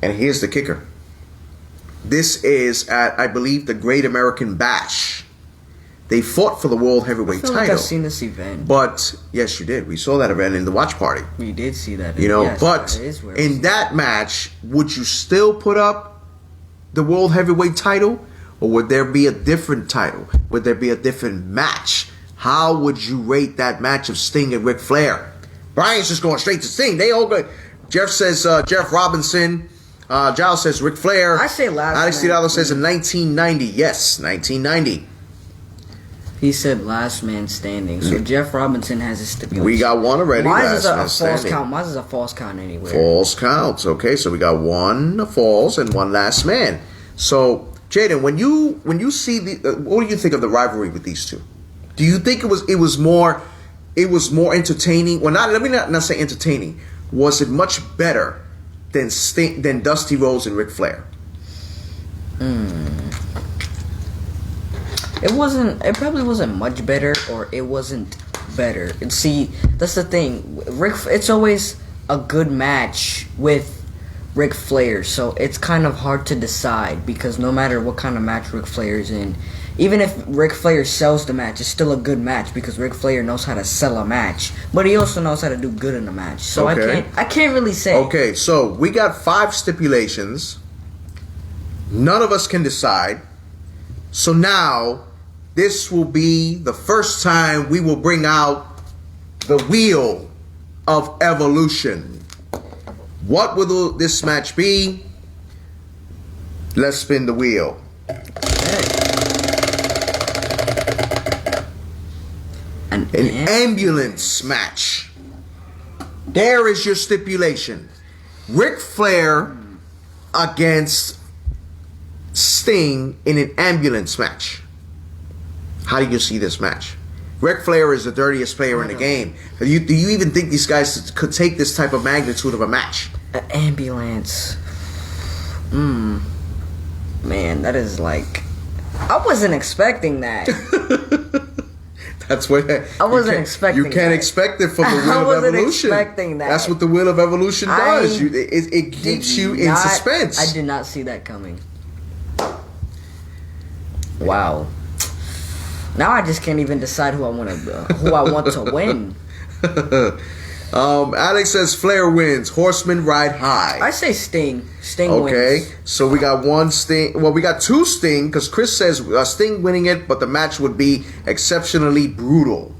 Speaker 1: And here's the kicker. This is at, I believe, the Great American Bash. They fought for the World Heavyweight title.
Speaker 2: Like I've seen this event.
Speaker 1: But, yes, you did. We saw that event in the watch party.
Speaker 2: We did see that.
Speaker 1: Yes, but in that match, would you still put up the World Heavyweight title? Or would there be a different title? Would there be a different match? How would you rate that match of Sting and Ric Flair? Brian's just going straight to Sting. They all good. Jeff says Jeff Robinson. Giles says Ric Flair.
Speaker 2: I say last
Speaker 1: Alex Tirado says in 1990. Yes, 1990.
Speaker 2: He said last man standing. So Jeff Robinson has a stipulation.
Speaker 1: We got one already.
Speaker 2: Mine is a false count. Mine is a false count anyway.
Speaker 1: False counts. Okay, so we got one false and one last man. So Jaden, when you see what do you think of the rivalry with these two? Do you think it was more entertaining? Well, let me not say entertaining. Was it much better than Dusty Rhodes and Ric Flair?
Speaker 2: It probably wasn't much better, or it wasn't better. And see, that's the thing. It's always a good match with Ric Flair, so it's kind of hard to decide, because no matter what kind of match Ric Flair is in, even if Ric Flair sells the match, it's still a good match, because Ric Flair knows how to sell a match, but he also knows how to do good in a match. So I can't really say.
Speaker 1: Okay, so we got 5 stipulations. None of us can decide. So now, this will be the first time we will bring out the Wheel of Evolution. What will this match be? Let's spin the wheel. An ambulance match. There is your stipulation. Ric Flair against Sting in an ambulance match. How do you see this match? Ric Flair is the dirtiest player in the game. Do you even think these guys could take this type of magnitude of a match?
Speaker 2: An ambulance. Man, that is like... I wasn't expecting that.
Speaker 1: That's what
Speaker 2: I wasn't expecting.
Speaker 1: You can't expect it from the Wheel of Evolution.
Speaker 2: I wasn't expecting that.
Speaker 1: That's what the Wheel of Evolution does. It keeps you in suspense.
Speaker 2: I did not see that coming. Wow. Now I just can't even decide who I want to win.
Speaker 1: Alex says Flair wins. Horsemen ride high.
Speaker 2: I say Sting. Sting wins.
Speaker 1: Okay, so we got one Sting. Well, we got two Sting because Chris says Sting winning it, but the match would be exceptionally brutal.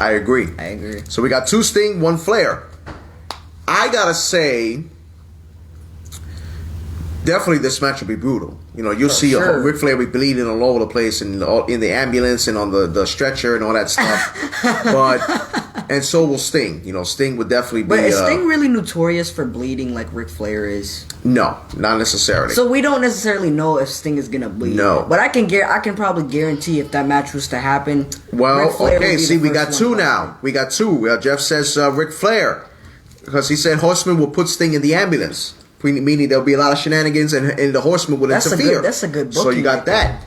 Speaker 1: I agree. So we got two Sting, one Flair. I gotta say, definitely this match will be brutal. You know, you'll see Ric Flair be bleeding all over the place and in the ambulance and on the stretcher and all that stuff. And so will Sting. You know, Sting would definitely be.
Speaker 2: But is Sting really notorious for bleeding like Ric Flair is?
Speaker 1: No, not necessarily.
Speaker 2: So we don't necessarily know if Sting is gonna bleed.
Speaker 1: No,
Speaker 2: but I can probably guarantee if that match was to happen.
Speaker 1: Well, okay. See, we got two now. We got two. Jeff says Ric Flair because he said Horseman will put Sting in the ambulance. Meaning there'll be a lot of shenanigans and the Horseman will interfere.
Speaker 2: That's a good booking.
Speaker 1: So you got that.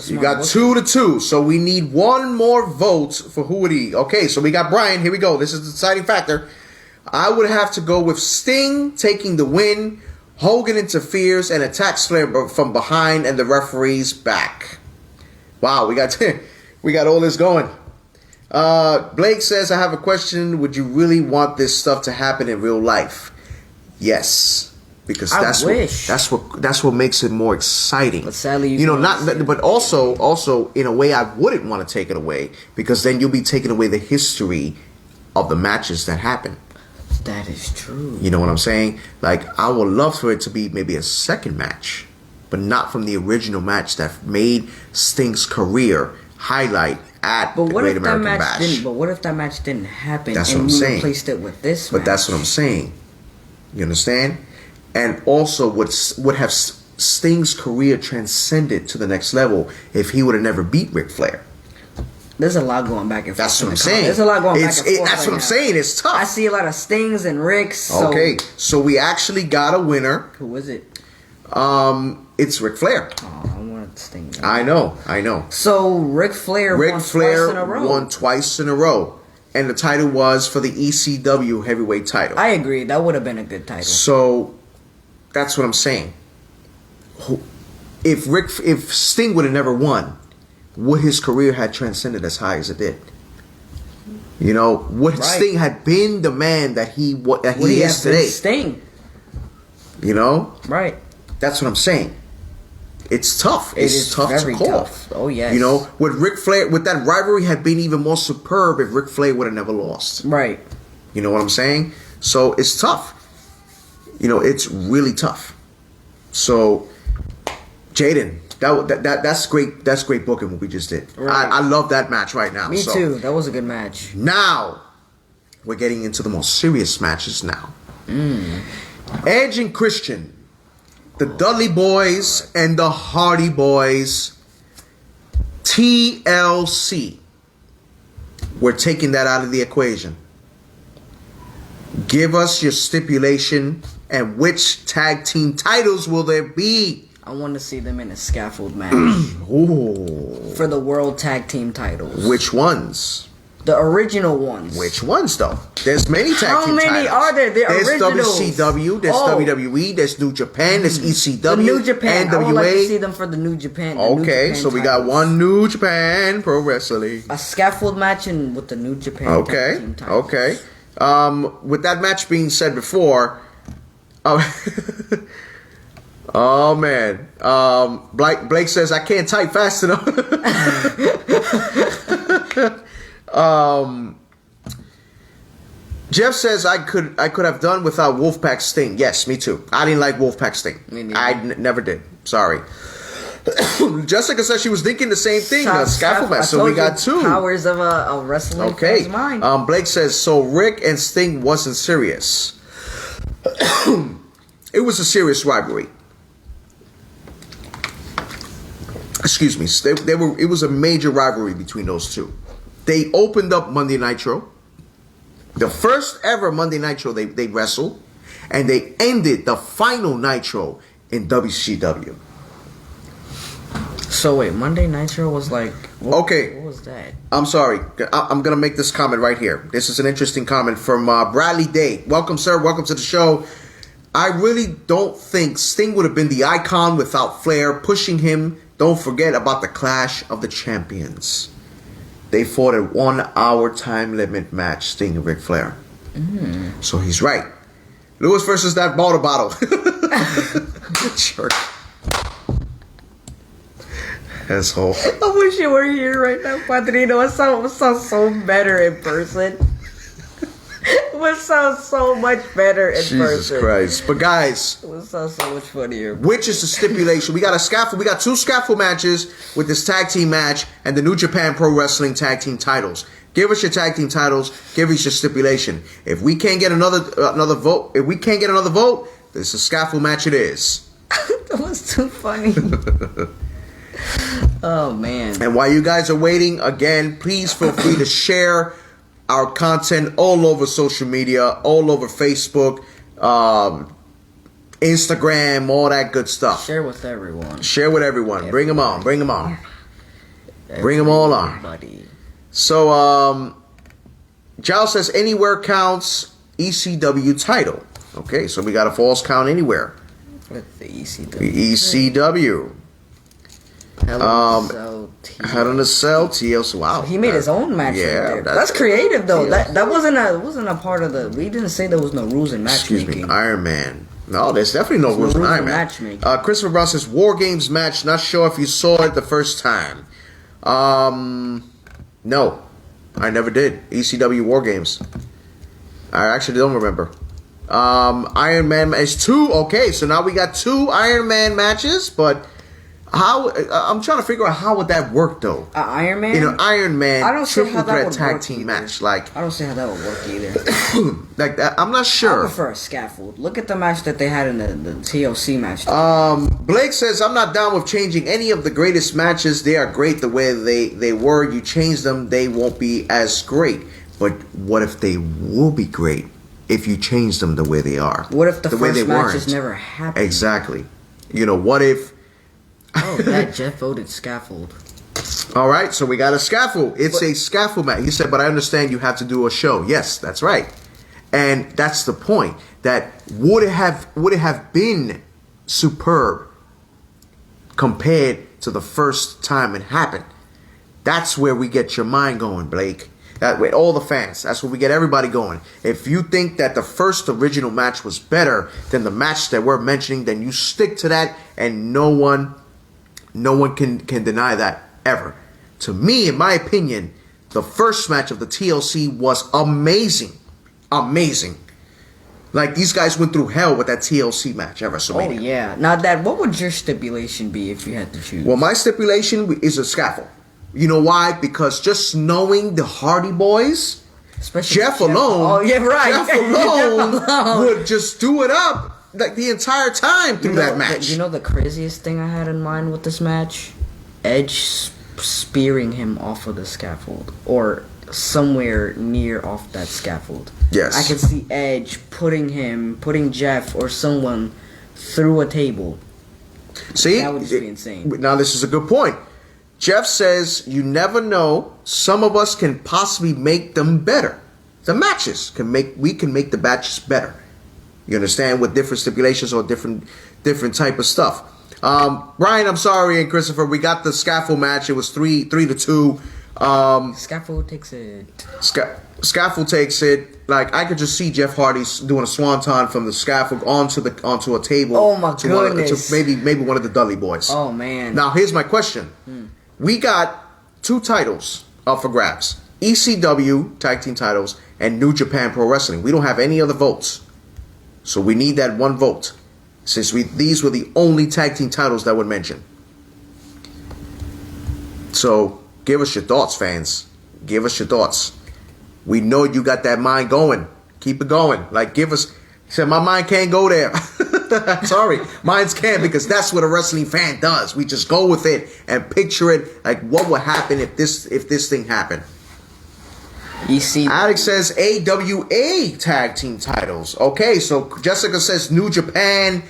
Speaker 1: You got 2-2. So we need one more vote for who would he. Okay, so we got Brian. Here we go. This is the deciding factor. I would have to go with Sting taking the win. Hogan interferes and attacks Flair from behind and the referee's back. Wow, we got all this going. Blake says, I have a question. Would you really want this stuff to happen in real life? Yes, because that's what makes it more exciting. But sadly, but also in a way, I wouldn't want to take it away because then you'll be taking away the history of the matches that happen.
Speaker 2: That is true.
Speaker 1: You know what I'm saying? Like I would love for it to be maybe a second match, but not from the original match that made Sting's career highlight at the Great American Bash.
Speaker 2: But what if that match didn't happen?
Speaker 1: That's what I'm saying.
Speaker 2: Replaced it with this.
Speaker 1: But that's what I'm saying. You understand? And also would have Sting's career transcended to the next level if he would have never beat Ric Flair.
Speaker 2: There's a lot going back and forth.
Speaker 1: That's what I'm saying.
Speaker 2: There's a lot going back and forth.
Speaker 1: That's what I'm saying. It's tough.
Speaker 2: I see a lot of Stings and Ricks.
Speaker 1: Okay, so we actually got a winner.
Speaker 2: Who was it?
Speaker 1: It's Ric Flair.
Speaker 2: Oh, I wanted Sting.
Speaker 1: I know.
Speaker 2: So Ric Flair
Speaker 1: won twice in a row. And the title was for the ECW heavyweight title.
Speaker 2: I agree. That would have been a good title.
Speaker 1: So, that's what I'm saying. If Sting would have never won, would his career had transcended as high as it did? You know, would Sting had been the man that he is today?
Speaker 2: Sting.
Speaker 1: You know?
Speaker 2: Right.
Speaker 1: That's what I'm saying. It's tough. It's tough to call.
Speaker 2: Tough. Oh yes.
Speaker 1: You know, with Ric Flair, with that rivalry had been even more superb if Ric Flair would have never lost.
Speaker 2: Right.
Speaker 1: You know what I'm saying? So it's tough. You know, it's really tough. So, Jaden, that's great. That's great booking what we just did. Right. I love that match right now.
Speaker 2: Me too. That was a good match.
Speaker 1: Now, we're getting into the more serious matches now. Edge and Christian. The Dudley Boys and the Hardy Boys. TLC. We're taking that out of the equation. Give us your stipulation and which tag team titles will there be?
Speaker 2: I want to see them in a scaffold match.
Speaker 1: Ooh.
Speaker 2: For the World Tag Team titles.
Speaker 1: Which ones?
Speaker 2: The original ones.
Speaker 1: Which ones, though? There's many tag team titles.
Speaker 2: How many are there? There's originals.
Speaker 1: WCW, there's WWE, there's New Japan, there's ECW,
Speaker 2: the New Japan.
Speaker 1: NWA.
Speaker 2: I would like to see them for the New Japan.
Speaker 1: Okay, so we got one New Japan Pro Wrestling.
Speaker 2: A scaffold match with the New Japan tag team titles.
Speaker 1: Okay. With that match being said before, oh man, Blake says I can't type fast enough. Jeff says I could have done without Wolfpack Sting. Yes, me too. I didn't like Wolfpack Sting. Never did. Sorry. Jessica says she was thinking the same thing. Scaffold match. So we got two.
Speaker 2: Powers of a wrestling.
Speaker 1: Okay. Blake says so. Rick and Sting wasn't serious. It was a serious rivalry. Excuse me. It was a major rivalry between those two. They opened up Monday Nitro. The first ever Monday Nitro they wrestled. And they ended the final Nitro in WCW.
Speaker 2: So wait, Monday Nitro was like... What was that?
Speaker 1: I'm sorry. I'm going to make this comment right here. This is an interesting comment from Bradley Day. Welcome, sir. Welcome to the show. I really don't think Sting would have been the icon without Flair pushing him don't forget about the Clash of the Champions. They fought a 1 hour time limit match, Sting and Ric Flair. So he's right. Lewis versus that water bottle. Jerk. Asshole.
Speaker 2: I wish you were here right now, Padrino. It sounds so better in person. It would sound so much better in person.
Speaker 1: Jesus Christ. But guys,
Speaker 2: it would sound so much funnier.
Speaker 1: Which is the stipulation? We got a scaffold. We got 2 scaffold matches with this tag team match and the New Japan Pro Wrestling tag team titles. Give us your tag team titles. Give us your stipulation. If we can't get another vote, this is a scaffold match. It is.
Speaker 2: That was too funny. Oh man.
Speaker 1: And while you guys are waiting, again, please feel free to share our content all over social media, all over Facebook, Instagram, all that good stuff.
Speaker 2: Share with everyone.
Speaker 1: Share with everyone. Bring them on. Bring them on. Bring them all on. So, Giles says anywhere counts ECW title. Okay, so we got a false count anywhere.
Speaker 2: With the ECW.
Speaker 1: ECW. Hell in a Cell, TLC. Wow,
Speaker 2: he made his own match.
Speaker 1: Yeah,
Speaker 2: right there. That's creative though. That wasn't a part of the. We didn't say there was no rules in matchmaking.
Speaker 1: Excuse me, Iron Man. No, there's definitely no rules in Iron Man. Christopher Brown says War Games match. Not sure if you saw it the first time. No, I never did. ECW War Games. I actually don't remember. Iron Man is 2. Okay, so now we got 2 Iron Man matches, but. How I'm trying to figure out how would that work though?
Speaker 2: Iron Man,
Speaker 1: Iron Man.
Speaker 2: I don't see how that would
Speaker 1: tag
Speaker 2: work
Speaker 1: team
Speaker 2: either.
Speaker 1: match. Like
Speaker 2: I don't see how that would work either.
Speaker 1: like that, I'm not sure.
Speaker 2: I prefer a scaffold. Look at the match that they had in the TLC match.
Speaker 1: Blake says I'm not down with changing any of the greatest matches. They are great the way they were. You change them, they won't be as great. But what if they will be great if you change them the way they are?
Speaker 2: What if the
Speaker 1: way
Speaker 2: first matches never happened?
Speaker 1: Exactly. What if?
Speaker 2: Oh, that Jeff voted scaffold.
Speaker 1: All right, so we got a scaffold. It's a scaffold match. He said, but I understand you have to do a show. Yes, that's right. And that's the point. That would it have been superb compared to the first time it happened. That's where we get your mind going, Blake. That way, all the fans. That's where we get everybody going. If you think that the first original match was better than the match that we're mentioning, then you stick to that, and no one can deny that ever. To me, in my opinion, the first match of the TLC was amazing. Amazing. Like, these guys went through hell with that TLC match at WrestleMania.
Speaker 2: Oh, yeah. Now, Dad, what would your stipulation be if you had to choose?
Speaker 1: Well, my stipulation is a scaffold. You know why? Because just knowing the Hardy Boys,
Speaker 2: especially
Speaker 1: Jeff alone,
Speaker 2: oh, yeah, right.
Speaker 1: Jeff alone would just do it up like the entire time through that match.
Speaker 2: You know the craziest thing I had in mind with this match? Edge spearing him off of the scaffold or somewhere near off that scaffold.
Speaker 1: Yes.
Speaker 2: I could see Edge putting Jeff or someone through a table.
Speaker 1: See?
Speaker 2: That would just be insane.
Speaker 1: Now, this is a good point. Jeff says, you never know. Some of us can possibly make them better. The matches we can make the matches better. You understand? With different stipulations or different type of stuff. Brian, I'm sorry, and Christopher, we got the scaffold match. It was 3-2.
Speaker 2: Scaffold takes it.
Speaker 1: Scaffold takes it. Like, I could just see Jeff Hardy doing a swanton from the scaffold onto a table.
Speaker 2: Oh my goodness!
Speaker 1: Maybe one of the Dudley Boys.
Speaker 2: Oh man!
Speaker 1: Now here's my question. We got 2 titles up for grabs: ECW tag team titles and New Japan Pro Wrestling. We don't have any other votes, so we need that 1 vote. Since these were the only tag team titles that were mentioned. So give us your thoughts, fans. Give us your thoughts. We know you got that mind going. Keep it going. Like, give us. He said, my mind can't go there. Sorry. Minds can, because that's what a wrestling fan does. We just go with it and picture it. Like, what would happen if this thing happened? Alex says AWA tag team titles. Okay, so Jessica says New Japan,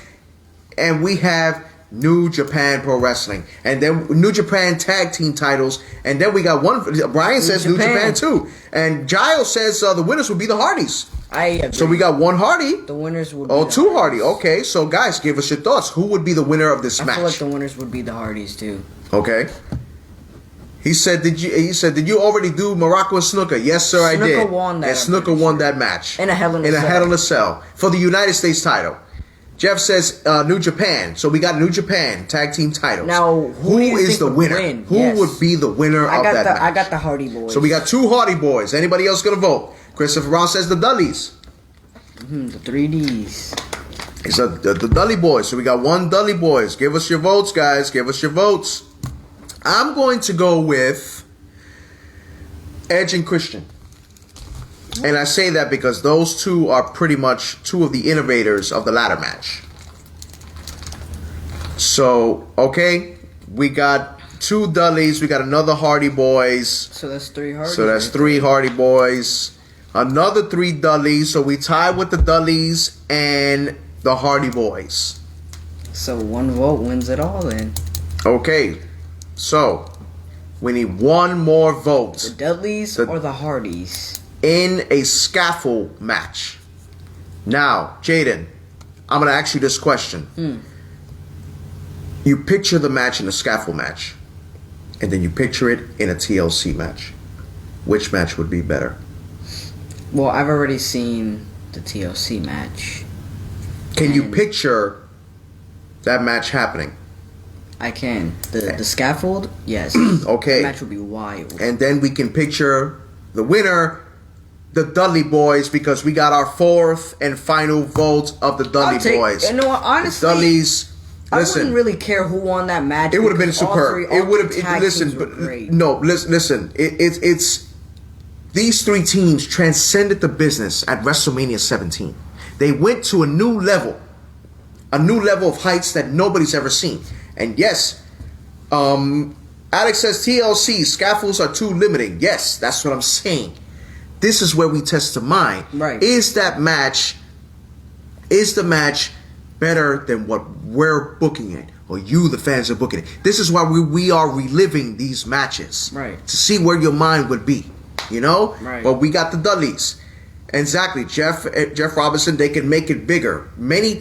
Speaker 1: and we have New Japan Pro Wrestling, and then New Japan tag team titles, and then we got one. Brian says New Japan too, and Giles says the winners would be the Hardys.
Speaker 2: I agree.
Speaker 1: So we got 1 Hardy.
Speaker 2: The winners would.
Speaker 1: Oh, 2 Hardy. Okay, so guys, give us your thoughts. Who would be the winner of this match?
Speaker 2: I feel like the winners would be the Hardys too.
Speaker 1: Okay. He said, "Did you already do Morocco and Snooker?" Yes, sir, I did.
Speaker 2: Snuka won that,
Speaker 1: And Snooker won that match
Speaker 2: in a Hell in a Cell.
Speaker 1: Hell in a Cell for the United States title. Jeff says New Japan. So we got New Japan tag team titles.
Speaker 2: Now, who do you
Speaker 1: is
Speaker 2: think
Speaker 1: the
Speaker 2: would
Speaker 1: winner?
Speaker 2: win?
Speaker 1: Who
Speaker 2: Yes.
Speaker 1: would be the winner of that match?
Speaker 2: I got the Hardy Boys.
Speaker 1: So we got two Hardy Boys. Anybody else gonna vote? Christopher Brown says the Dudleys.
Speaker 2: The 3Ds.
Speaker 1: He said the Dudley Boys. So we got one Dudley Boys. Give us your votes, guys. Give us your votes. I'm going to go with Edge and Christian. And I say that because those two are pretty much two of the innovators of the ladder match. So, okay, we got two Dudleys. We got another Hardy Boys.
Speaker 2: So that's 3 Hardy.
Speaker 1: So that's 3 Hardy Boys. Another 3 Dudleys. So we tie with the Dudleys and the Hardy Boys.
Speaker 2: So 1 vote wins it all then.
Speaker 1: Okay, so we need 1 more vote.
Speaker 2: The Dudleys or the Hardys?
Speaker 1: In a scaffold match. Now, Jaden, I'm going to ask you this question. You picture the match in a scaffold match, and then you picture it in a TLC match. Which match would be better?
Speaker 2: Well, I've already seen the TLC match.
Speaker 1: Can you picture that match happening?
Speaker 2: I can. The scaffold? Yes.
Speaker 1: Okay.
Speaker 2: The match would be wild.
Speaker 1: And then we can picture the winner, the Dudley Boys, because we got our 4th and final vote of the Dudley Boys.
Speaker 2: You know what, honestly,
Speaker 1: the Dudleys.
Speaker 2: I
Speaker 1: Listen,
Speaker 2: wouldn't really care who won that match.
Speaker 1: it would have been
Speaker 2: because all
Speaker 1: superb.
Speaker 2: three-
Speaker 1: It
Speaker 2: all
Speaker 1: would
Speaker 2: three
Speaker 1: have.
Speaker 2: tag
Speaker 1: Listen,
Speaker 2: teams were
Speaker 1: but
Speaker 2: great.
Speaker 1: no, listen. It's these 3 teams transcended the business at WrestleMania 17. They went to a new level of heights that nobody's ever seen. And yes, Alex says TLC scaffolds are too limiting. Yes, that's what I'm saying. This is where we test the mind.
Speaker 2: Right.
Speaker 1: Is the match better than what we're booking it, or you, the fans, are booking it? This is why we are reliving these matches,
Speaker 2: Right.
Speaker 1: to see where your mind would be, you know.
Speaker 2: Right.
Speaker 1: But we got the Dudleys. Exactly, Jeff Robinson. They can make it bigger. Many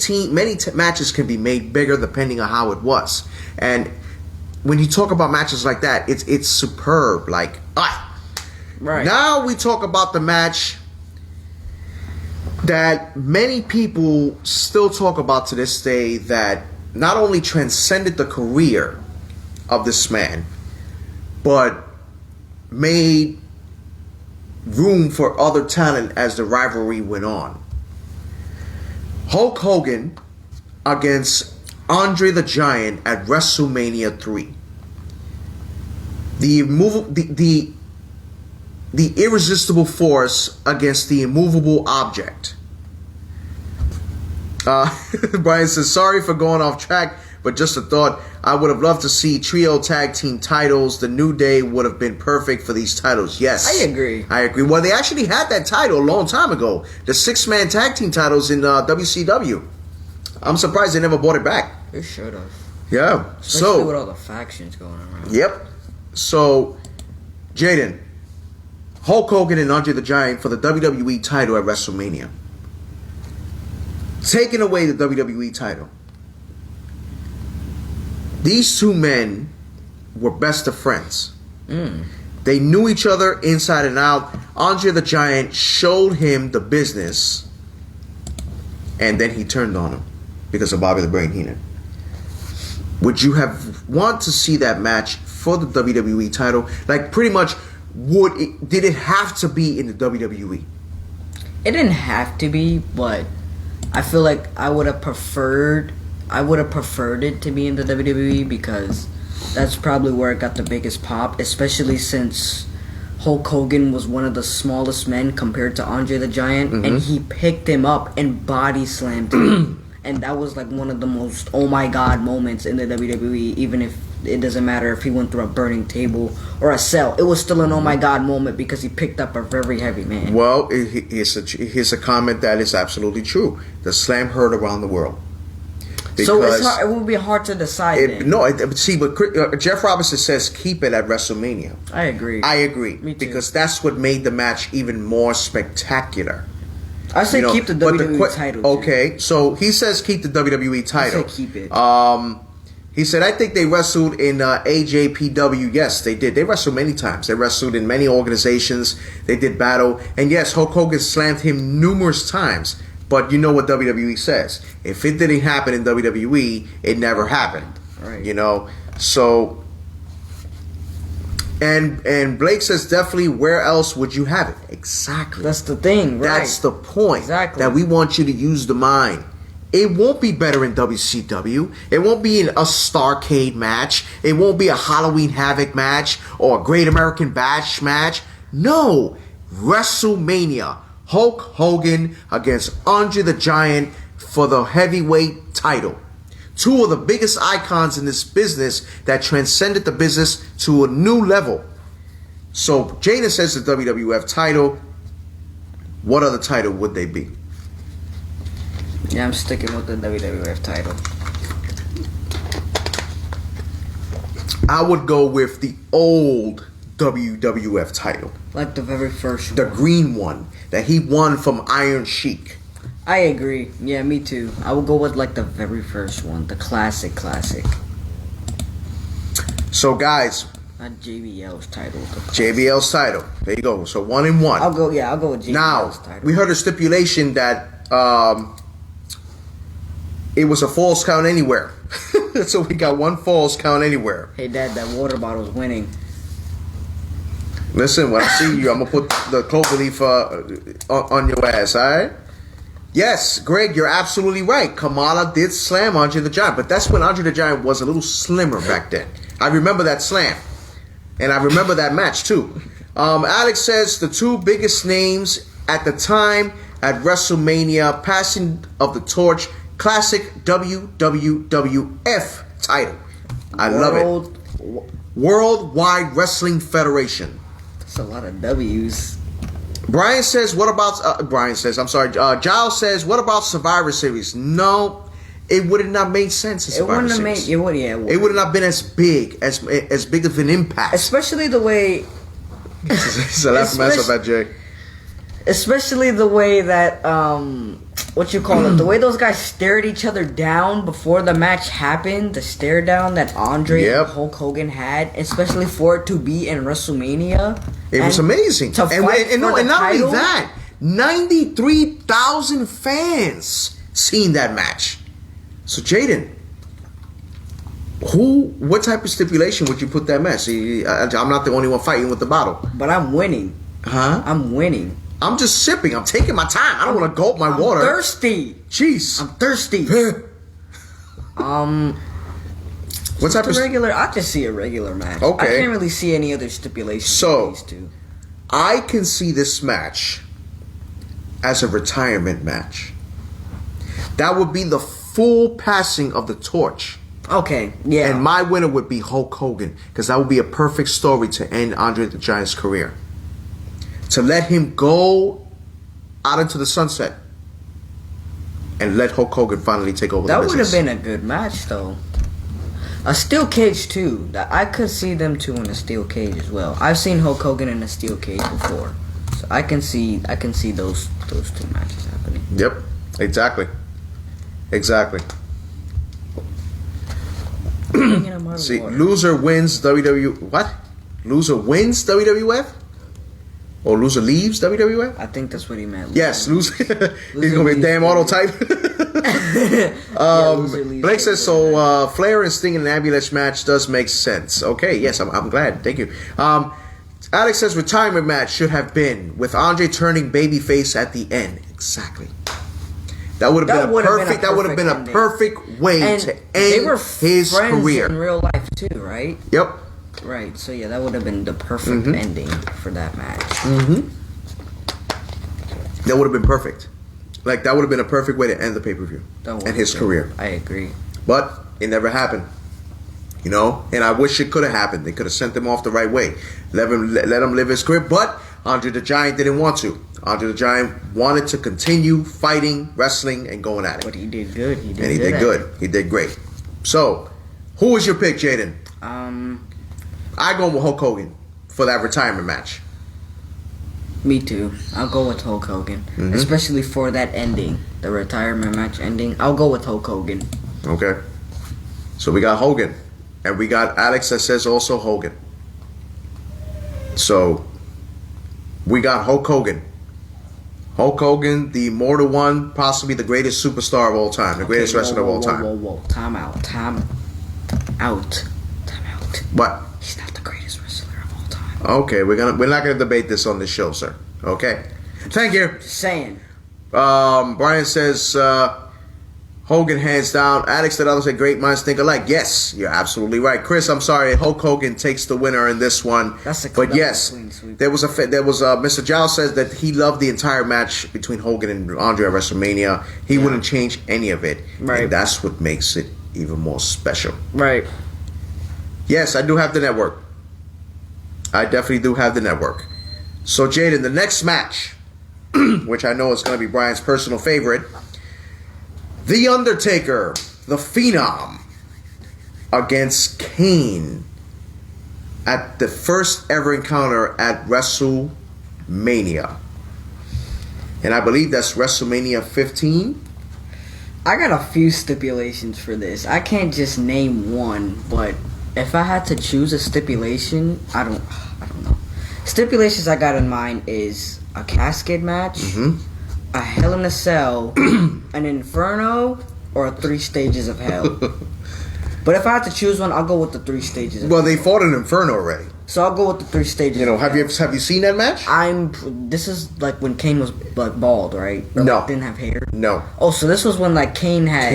Speaker 1: matches can be made bigger depending on how it was. And when you talk about matches like that, it's superb. Like,
Speaker 2: Right.
Speaker 1: now we talk about the match that many people still talk about to this day, that not only transcended the career of this man, but made room for other talent as the rivalry went on. Hulk Hogan against Andre the Giant at WrestleMania 3. The irresistible force against the immovable object. Brian says, sorry for going off track, but just a thought. I would have loved to see trio tag team titles. The New Day would have been perfect for these titles. Yes.
Speaker 2: I agree.
Speaker 1: Well, they actually had that title a long time ago. The 6-man tag team titles in WCW. I'm surprised they never brought it back.
Speaker 2: They should have.
Speaker 1: Yeah.
Speaker 2: Especially with all the factions going around.
Speaker 1: Yep. So, Jaden, Hulk Hogan and Andre the Giant for the WWE title at WrestleMania. Taking away the WWE title. These 2 men were best of friends. They knew each other inside and out. Andre the Giant showed him the business, and then he turned on him because of Bobby the Brain Heenan. Would you have want to see that match for the WWE title? Like, pretty much, did it have to be in the WWE?
Speaker 2: It didn't have to be, but I feel like I would have preferred it to be in the WWE, because that's probably where it got the biggest pop, especially since Hulk Hogan was one of the smallest men compared to Andre the Giant, and he picked him up and body slammed him. And that was like one of the most oh my god moments in the WWE, even if it doesn't matter if he went through a burning table or a cell. It was still an oh my god moment because he picked up a very heavy man.
Speaker 1: Well, here's a comment that is absolutely true. The slam heard around the world.
Speaker 2: So it's hard, it would be hard to decide.
Speaker 1: But Jeff Robinson says keep it at WrestleMania.
Speaker 2: I agree.
Speaker 1: Me too. Because that's what made the match even more spectacular.
Speaker 2: I say keep the WWE title.
Speaker 1: Okay, so he says keep the WWE title.
Speaker 2: I say keep it.
Speaker 1: He said, I think they wrestled in AJPW. Yes, they did. They wrestled many times. They wrestled in many organizations. They did battle. And yes, Hulk Hogan slammed him numerous times. But you know what WWE says. If it didn't happen in WWE, it never happened.
Speaker 2: Right.
Speaker 1: You know? So, and Blake says, definitely, where else would you have it? Exactly.
Speaker 2: That's the thing, right?
Speaker 1: That's the point.
Speaker 2: Exactly.
Speaker 1: That we want you to use the mind. It won't be better in WCW. It won't be in a Starrcade match. It won't be a Halloween Havoc match or a Great American Bash match. No. WrestleMania. Hulk Hogan against Andre the Giant for the heavyweight title. Two of the biggest icons in this business that transcended the business to a new level. So Jaden says the WWF title. What other title would they be?
Speaker 2: Yeah, I'm sticking with the WWF title.
Speaker 1: I would go with the old WWF title.
Speaker 2: Like the very first
Speaker 1: The
Speaker 2: one.
Speaker 1: green one that he won from Iron Sheik.
Speaker 2: I agree. Yeah, me too. I would go with like the very first one. The classic.
Speaker 1: So guys,
Speaker 2: Not JBL's title.
Speaker 1: JBL's title. There you go. So 1 and 1.
Speaker 2: I'll go with JBL's
Speaker 1: Now,
Speaker 2: title.
Speaker 1: we heard a stipulation that it was a false count anywhere. So we got one false count anywhere.
Speaker 2: Hey Dad, that water bottle's winning.
Speaker 1: Listen, when I see you, I'm going to put the clover leaf on your ass, all right? Yes, Greg, you're absolutely right. Kamala did slam Andre the Giant, but that's when Andre the Giant was a little slimmer back then. I remember that slam. And I remember that match, too. Alex says the two biggest names at the time at WrestleMania, passing of the torch, classic WWF title. I love it. Worldwide Wrestling Federation.
Speaker 2: That's a lot of W's.
Speaker 1: Brian says, what about... Giles says, what about Survivor Series? No, it would have not made sense in Survivor Series.
Speaker 2: It wouldn't.
Speaker 1: It would have not been as big of an impact.
Speaker 2: Especially the way...
Speaker 1: It's a laugh myself at Jay.
Speaker 2: Especially the way that, the way those guys stared each other down before the match happened, the stare down that Andre and Hulk Hogan had, especially for it to be in WrestleMania.
Speaker 1: It was amazing.
Speaker 2: To fight
Speaker 1: and not
Speaker 2: title,
Speaker 1: only that, 93,000 fans seen that match. So Jaden, what type of stipulation would you put that match? See, I'm not the only one fighting with the bottle.
Speaker 2: But I'm winning.
Speaker 1: Huh?
Speaker 2: I'm winning.
Speaker 1: I'm just sipping. I'm taking my time. I don't want to gulp my water.
Speaker 2: I'm thirsty.
Speaker 1: Jeez.
Speaker 2: I'm thirsty.
Speaker 1: What type of
Speaker 2: regular? I just see a regular match.
Speaker 1: Okay.
Speaker 2: I can't really see any other stipulations.
Speaker 1: So,
Speaker 2: these two.
Speaker 1: I can see this match as a retirement match. That would be the full passing of the torch.
Speaker 2: Okay, yeah.
Speaker 1: And my winner would be Hulk Hogan, because that would be a perfect story to end Andre the Giant's career. To let him go out into the sunset and let Hulk Hogan finally take over the business.
Speaker 2: That would have been a good match, though. A steel cage too. I could see them two in a steel cage as well. I've seen Hulk Hogan in a steel cage before, so I can see those two matches happening.
Speaker 1: Yep, exactly. See, loser wins WWE. What? Loser wins WWF? Or loser leaves WWF?
Speaker 2: I think that's what he meant.
Speaker 1: Yes, loser. He's gonna be a damn auto type. Blake says so. Flair and Sting in an ambulance match does make sense. Okay, yes, I'm glad. Thank you. Alex says retirement match should have been with Andre turning babyface at the end. Exactly. That would have been a perfect. That would have been a perfect way to end his career
Speaker 2: in real life too, right?
Speaker 1: Yep.
Speaker 2: Right. So yeah, that would have been the perfect ending for that match.
Speaker 1: That would have been perfect. Like that would have been a perfect way to end the pay-per-view and his career.
Speaker 2: I agree.
Speaker 1: But it never happened. You know, and I wish it could have happened. They could have sent him off the right way. Let him live his career. But Andre the Giant didn't want to. Andre the Giant wanted to continue fighting, wrestling, and going at it.
Speaker 2: But he did good. He
Speaker 1: did good. He did great. So, who was your pick, Jaden? I go with Hulk Hogan for that retirement match.
Speaker 2: Me too. I'll go with Hulk Hogan, especially for that ending, the retirement match ending. I'll go with Hulk Hogan.
Speaker 1: Okay. So we got Hogan. And we got Alex that says also Hogan. So we got Hulk Hogan. Hulk Hogan, the Immortal One, possibly the greatest superstar of all time, the greatest wrestler of all time.
Speaker 2: Whoa. Time out.
Speaker 1: What?
Speaker 2: He's not the greatest wrestler of all time.
Speaker 1: Okay, we're not gonna debate this on this show, sir. Okay. Thank you.
Speaker 2: Just saying.
Speaker 1: Brian says Hogan hands down. Alex that others say great minds think alike. Yes, you're absolutely right. Chris, I'm sorry, Hulk Hogan takes the winner in this one. But yes, there was Mr. Giles says that he loved the entire match between Hogan and Andre at WrestleMania. He wouldn't change any of it.
Speaker 2: Right.
Speaker 1: And that's what makes it even more special.
Speaker 2: Right.
Speaker 1: Yes, I do have the network. I definitely do have the network. So Jaden, the next match, which I know is going to be Brian's personal favorite, The Undertaker, the Phenom, against Kane at the first ever encounter at WrestleMania. And I believe that's WrestleMania 15.
Speaker 2: I got a few stipulations for this. I can't just name one, but if I had to choose a stipulation, I don't know. Stipulations I got in mind is a casket match, a Hell in a Cell, an Inferno, or 3 Stages of Hell. But if I had to choose one, I'll go with the 3 Stages of
Speaker 1: Well,
Speaker 2: Hell.
Speaker 1: they fought an Inferno already.
Speaker 2: So I'll go with the 3 Stages.
Speaker 1: You know,
Speaker 2: of
Speaker 1: have
Speaker 2: Hell.
Speaker 1: you seen that match?
Speaker 2: This is like when Kane was like bald, right? Or,
Speaker 1: No.
Speaker 2: like, didn't have hair.
Speaker 1: No.
Speaker 2: Oh, so this was when like Kane had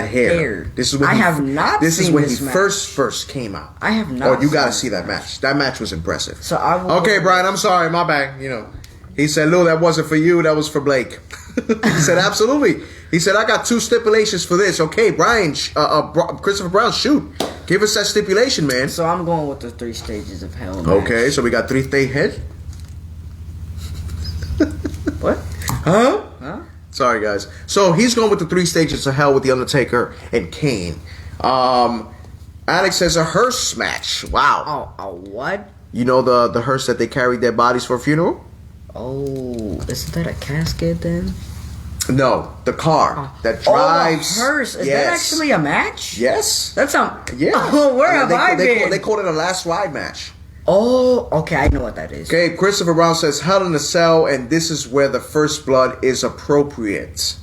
Speaker 1: hair. This is when
Speaker 2: I have not.
Speaker 1: This is
Speaker 2: seen
Speaker 1: when
Speaker 2: this
Speaker 1: he
Speaker 2: match.
Speaker 1: first came out.
Speaker 2: I have not.
Speaker 1: Oh, you got to
Speaker 2: seen
Speaker 1: see that match. That match was impressive.
Speaker 2: So I will
Speaker 1: Okay, Brian, I'm sorry, my bad. You know, he said, "Lou, that wasn't for you. That was for Blake." He said, "Absolutely." He said, "I got 2 stipulations for this." Okay, Brian, Christopher Brown, shoot, give us that stipulation, man.
Speaker 2: So I'm going with the 3 Stages of Hell. Match.
Speaker 1: Okay, so we got 3 state head.
Speaker 2: What?
Speaker 1: Huh?
Speaker 2: Huh?
Speaker 1: Sorry, guys. So he's going with the 3 stages of hell with the Undertaker and Kane. Alex says a hearse match. Wow.
Speaker 2: Oh, what?
Speaker 1: You know the hearse that they carried their bodies for a funeral?
Speaker 2: Oh, isn't that a casket then?
Speaker 1: No, the car that drives.
Speaker 2: Oh, a hearse. Is that
Speaker 1: Yes.
Speaker 2: actually a match?
Speaker 1: Yes.
Speaker 2: That's a.
Speaker 1: Yeah.
Speaker 2: Oh, where have I been?
Speaker 1: They called it a last ride match.
Speaker 2: Oh, okay, I know what that is.
Speaker 1: Okay, Christopher Brown says Hell in a Cell, and this is where the first blood is appropriate.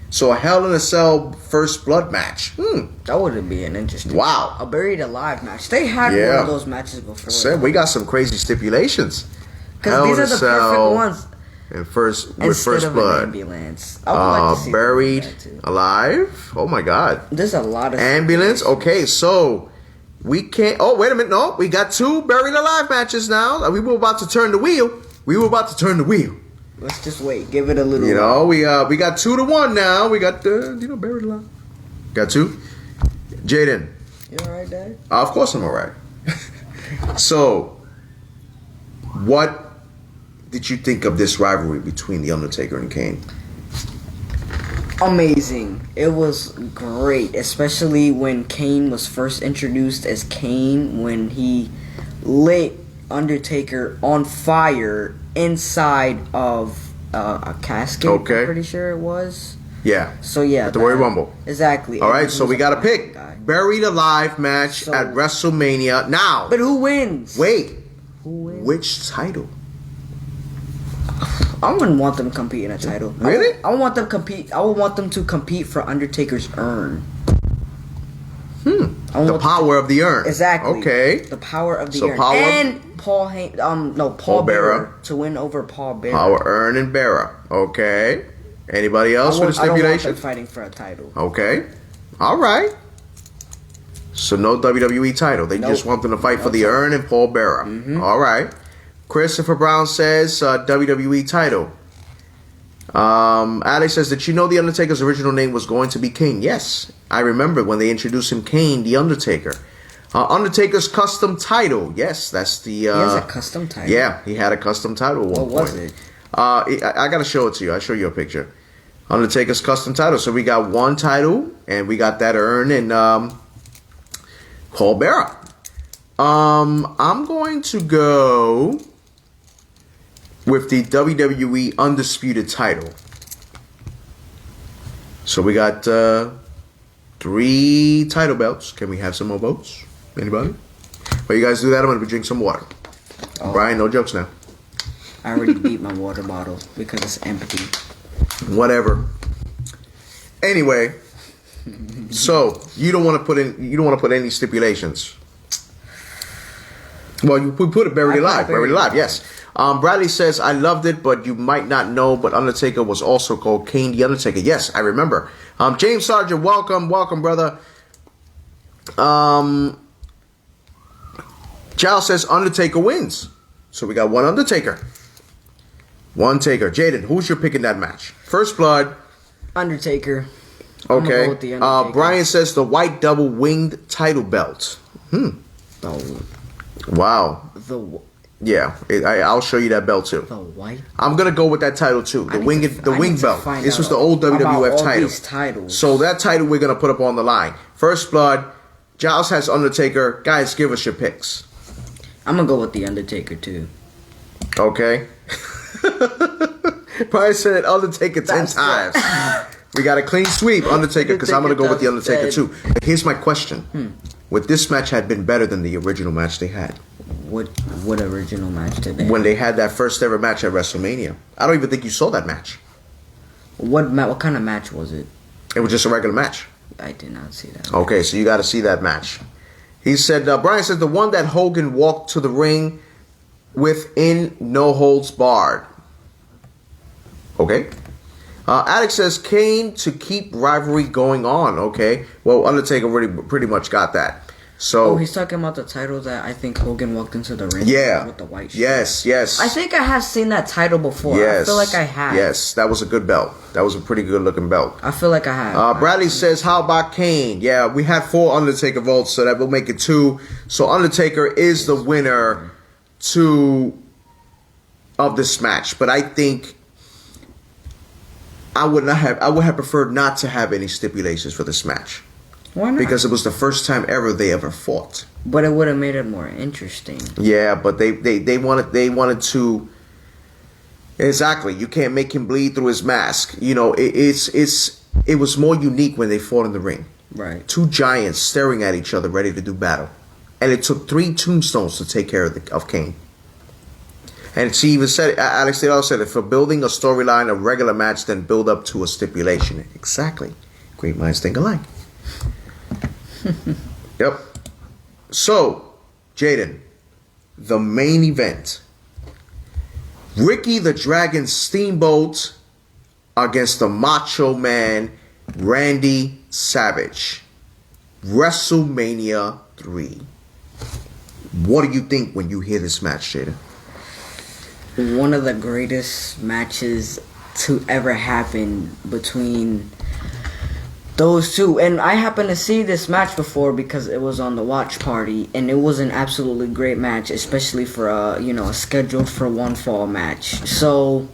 Speaker 1: So a Hell in a Cell first blood match.
Speaker 2: That would be an interesting.
Speaker 1: Wow.
Speaker 2: A Buried Alive match. They had one of those matches before.
Speaker 1: Said we got some crazy stipulations.
Speaker 2: Because these are the perfect ones.
Speaker 1: And first with
Speaker 2: Instead
Speaker 1: first
Speaker 2: of
Speaker 1: blood.
Speaker 2: an ambulance. I would like to see
Speaker 1: Buried
Speaker 2: that too.
Speaker 1: alive. Oh my God.
Speaker 2: There's a lot of
Speaker 1: Ambulance. Okay, so we can't. Oh wait a minute. No, we got 2 buried alive matches now. We were about to turn the wheel.
Speaker 2: Let's just wait. Give it a little.
Speaker 1: You know, we got 2-1 now. We got buried alive. Got 2. Jaden.
Speaker 2: You alright, Dad?
Speaker 1: Of course I'm alright. So, what did you think of this rivalry between The Undertaker and Kane?
Speaker 2: Amazing. It was great, especially when Kane was first introduced as Kane, when he lit Undertaker on fire inside of a casket.
Speaker 1: Okay.
Speaker 2: I'm pretty sure it was.
Speaker 1: Yeah.
Speaker 2: So yeah,
Speaker 1: At the Royal Rumble.
Speaker 2: Exactly.
Speaker 1: All right,
Speaker 2: And he
Speaker 1: so
Speaker 2: was
Speaker 1: we got to
Speaker 2: classic
Speaker 1: pick
Speaker 2: guy.
Speaker 1: buried alive match
Speaker 2: So-
Speaker 1: at WrestleMania. Now,
Speaker 2: But who wins?
Speaker 1: wait,
Speaker 2: Who wins?
Speaker 1: which title?
Speaker 2: I wouldn't want them to compete in a title.
Speaker 1: Really?
Speaker 2: I would want them compete. I would want them to compete for Undertaker's urn.
Speaker 1: The power of the urn.
Speaker 2: Exactly.
Speaker 1: Okay.
Speaker 2: The power of the
Speaker 1: So
Speaker 2: urn.
Speaker 1: power-
Speaker 2: And Paul
Speaker 1: Paul Bearer.
Speaker 2: Bearer to win over Paul Bearer.
Speaker 1: Power, urn, and bearer. Okay. Anybody
Speaker 2: I
Speaker 1: else with a
Speaker 2: don't want them
Speaker 1: stipulation?
Speaker 2: fighting for a title.
Speaker 1: Okay. All right. So no WWE title. They just want them to fight for the urn and Paul Bearer. All right. Christopher Brown says WWE title. Alex says, did you know The Undertaker's original name was going to be Kane? Yes. I remember when they introduced him, Kane, The Undertaker. Undertaker's custom title. Yes, that's the...
Speaker 2: He has a custom title.
Speaker 1: Yeah, he had a custom title at one
Speaker 2: What was
Speaker 1: point.
Speaker 2: it?
Speaker 1: I got to show it to you. I'll show you a picture. Undertaker's custom title. So we got 1 title, and we got that urn and Paul Bearer. I'm going to go with the WWE Undisputed title. So we got 3 title belts. Can we have some more votes? Anybody? While you guys do that, I'm going to be drinking some water.
Speaker 2: Oh.
Speaker 1: Brian, no jokes now.
Speaker 2: I already beat my water bottle because it's empty.
Speaker 1: Whatever. Anyway, so you don't want to put any stipulations. Well, we put it buried alive. Buried alive, yes. Bradley says, I loved it, but you might not know, but Undertaker was also called Kane the Undertaker. Yes, I remember. James Sargent, welcome, brother. Giles says Undertaker wins. So we got one Undertaker. One Taker. Jaden, who's your pick in that match? First Blood.
Speaker 2: Undertaker.
Speaker 1: Okay.
Speaker 2: Go with the Undertaker.
Speaker 1: Brian says the white double winged title belt. Wow. Yeah, I'll show you that belt too.
Speaker 2: The white.
Speaker 1: I'm gonna go with that title too. The wing belt. This was the old WWF title.
Speaker 2: These titles.
Speaker 1: So that title we're gonna put up on the line. First Blood. Giles has Undertaker. Guys, give us your picks.
Speaker 2: I'm gonna go with the Undertaker too.
Speaker 1: Okay. Brian said Undertaker 10 times. We got a clean sweep, Undertaker, because I'm gonna go with the Undertaker too. But here's my question: would this match had been better than the original match they had?
Speaker 2: What original match did they?
Speaker 1: When they had that first ever match at WrestleMania, I don't even think you saw that match.
Speaker 2: What kind of match was it?
Speaker 1: It was just a regular match.
Speaker 2: I did not see that.
Speaker 1: Okay, so you got to see that match. He said, Brian said the one that Hogan walked to the ring within no holds barred. Okay. Alex says Kane to keep rivalry going on. Okay. Well, Undertaker already pretty much got that. So
Speaker 2: he's talking about the title that I think Hogan walked into the ring with the white shirt.
Speaker 1: Yes.
Speaker 2: I think I have seen that title before.
Speaker 1: Yes.
Speaker 2: I feel like I have.
Speaker 1: Yes, that was a good belt. That was a pretty good looking belt.
Speaker 2: I feel like I have.
Speaker 1: Bradley says, how about Kane? Yeah, we had 4 Undertaker votes, so that will make it 2. So Undertaker is the winner of this match. But I think I would have preferred not to have any stipulations for this match.
Speaker 2: Why not?
Speaker 1: Because it was the first time ever they ever fought.
Speaker 2: But it would have made it more interesting.
Speaker 1: Yeah, but they wanted to. Exactly, you can't make him bleed through his mask. You know, it was more unique when they fought in the ring.
Speaker 2: Right. 2
Speaker 1: giants staring at each other, ready to do battle, and it took 3 tombstones to take care of Kane. And she even said, Alex Taylor said, if for building a storyline, a regular match, then build up to a stipulation. Exactly. Great minds think alike. Yep. So, Jaden, the main event. Ricky the Dragon Steamboat against the Macho Man Randy Savage. WrestleMania 3. What do you think when you hear this match, Jaden?
Speaker 2: One of the greatest matches to ever happen between those two. And I happened to see this match before because it was on the watch party, and it was an absolutely great match, especially for a scheduled for one fall match. So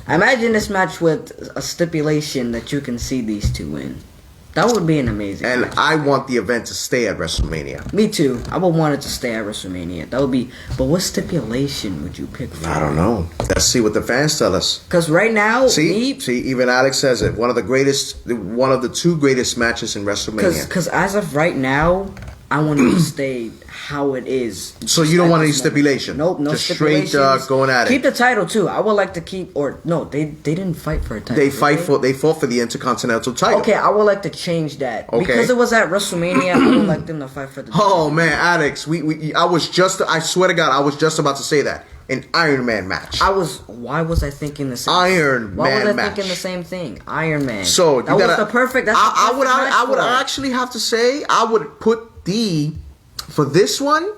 Speaker 2: imagine this match with a stipulation that you can see these two win. That would be an amazing match.
Speaker 1: I want the event to stay at WrestleMania.
Speaker 2: Me too. I would want it to stay at WrestleMania. That would be. But what stipulation would you pick for?
Speaker 1: I don't know. Let's see what the fans tell us.
Speaker 2: Because right now,
Speaker 1: see, even Alex says it. One of the 2 greatest matches in WrestleMania.
Speaker 2: Because as of right now, I want it to stay how it is.
Speaker 1: So you don't want any stipulation?
Speaker 2: Nope, no
Speaker 1: just
Speaker 2: stipulations.
Speaker 1: Straight going at it.
Speaker 2: Keep the title too. I would like to keep, or no, they didn't fight for a title.
Speaker 1: They fought for the Intercontinental title.
Speaker 2: Okay, I would like to change that.
Speaker 1: Okay.
Speaker 2: Because it was at WrestleMania, I would like them to fight for the title.
Speaker 1: Oh man, Alex, I swear to God, I was just about to say that. An Iron Man match.
Speaker 2: Why was I thinking the same?
Speaker 1: Why
Speaker 2: was I thinking the same thing? Iron Man.
Speaker 1: So
Speaker 2: that was the perfect. That's
Speaker 1: I would actually have to say I would put for this one.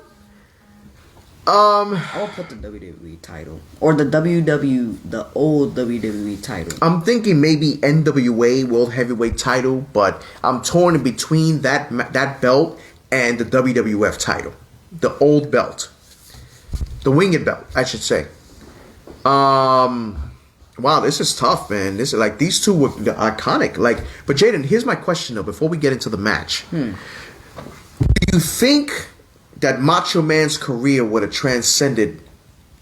Speaker 2: I will put the WWE title or the old WWE title.
Speaker 1: I'm thinking maybe NWA World Heavyweight title, but I'm torn in between that belt and the WWF title, the old belt, the winged belt, I should say. Wow, this is tough, man. This is like these two were iconic. But Jaden, here's my question though. Before we get into the match, do you think that Macho Man's career would have transcended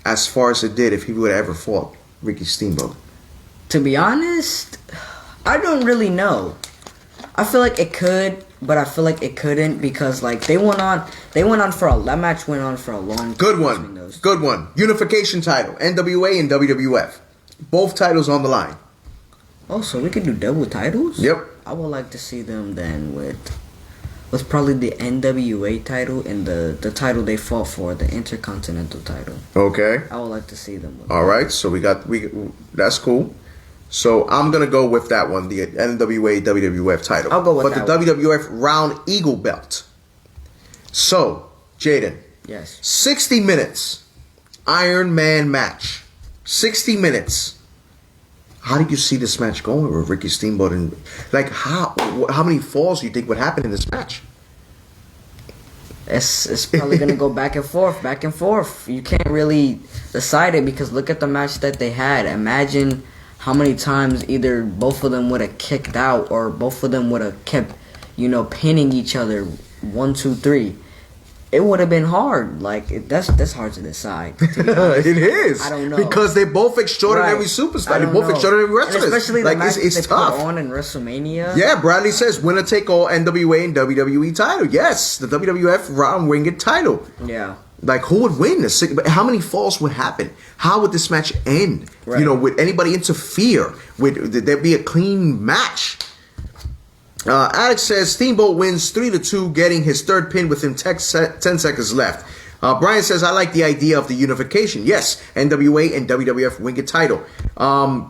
Speaker 1: as far as it did if he would have ever fought Ricky Steamboat?
Speaker 2: To be honest, I don't really know. I feel like it could. but I feel like it couldn't because like they went on for that match went on for a long time.
Speaker 1: Good one. Good one. Unification title. NWA and WWF. Both titles on the line.
Speaker 2: Oh, so we could do double titles?
Speaker 1: Yep.
Speaker 2: I would like to see them then with probably the NWA title and the title they fought for, the Intercontinental title.
Speaker 1: Okay.
Speaker 2: I would like to see them with
Speaker 1: All right. So that's cool. So I'm gonna go with that one, the NWA WWF title.
Speaker 2: I'll go with that
Speaker 1: But the WWF Round Eagle belt. So, Jaden.
Speaker 2: Yes.
Speaker 1: 60 minutes. Iron Man match. 60 minutes. How did you see this match going with Ricky Steamboat and like how many falls do you think would happen in this match?
Speaker 2: It's probably gonna go back and forth, back and forth. You can't really decide it because look at the match that they had. Imagine how many times either both of them would have kicked out or both of them would have kept, pinning each other 1, 2, 3. It would have been hard. Like that's hard to decide.
Speaker 1: It is.
Speaker 2: I don't know
Speaker 1: because they're both extraordinary superstars. They're both extraordinary wrestlers.
Speaker 2: And especially
Speaker 1: like
Speaker 2: the match
Speaker 1: it's
Speaker 2: they
Speaker 1: tough.
Speaker 2: put on in WrestleMania.
Speaker 1: Yeah, Bradley says winner take all NWA and WWE title. Yes, the WWF Round Winged title.
Speaker 2: Yeah.
Speaker 1: Like who would win this? But how many falls would happen? How would this match end?
Speaker 2: Right.
Speaker 1: Would anybody interfere? Would there be a clean match? Alex says Steamboat wins 3-2, getting his third pin within 10 seconds left. Brian says, I like the idea of the unification. Yes, NWA and WWF Winged title.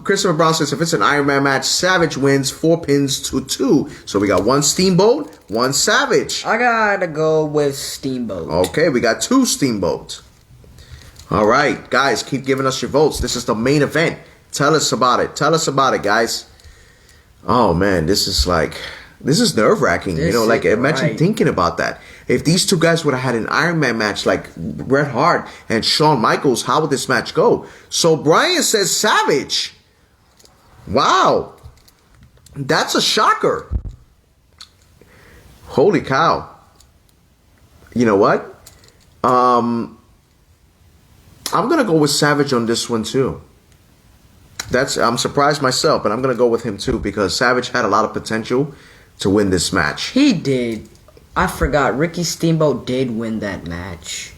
Speaker 1: Christopher Brown says, if it's an Iron Man match, Savage wins 4 pins to 2. So we got 1 Steamboat, 1 Savage.
Speaker 2: I gotta go with Steamboat.
Speaker 1: Okay, we got 2 Steamboats. All right, guys, keep giving us your votes. This is the main event. Tell us about it. Tell us about it, guys. Oh, man, this is nerve-wracking. Imagine thinking about that. If these two guys would have had an Iron Man match like Bret Hart and Shawn Michaels, how would this match go? So Brian says Savage. Wow. That's a shocker. Holy cow. You know what? I'm going to go with Savage on this one too. I'm surprised myself, but I'm going to go with him too because Savage had a lot of potential to win this match.
Speaker 2: He did. I forgot. Ricky Steamboat did win that match.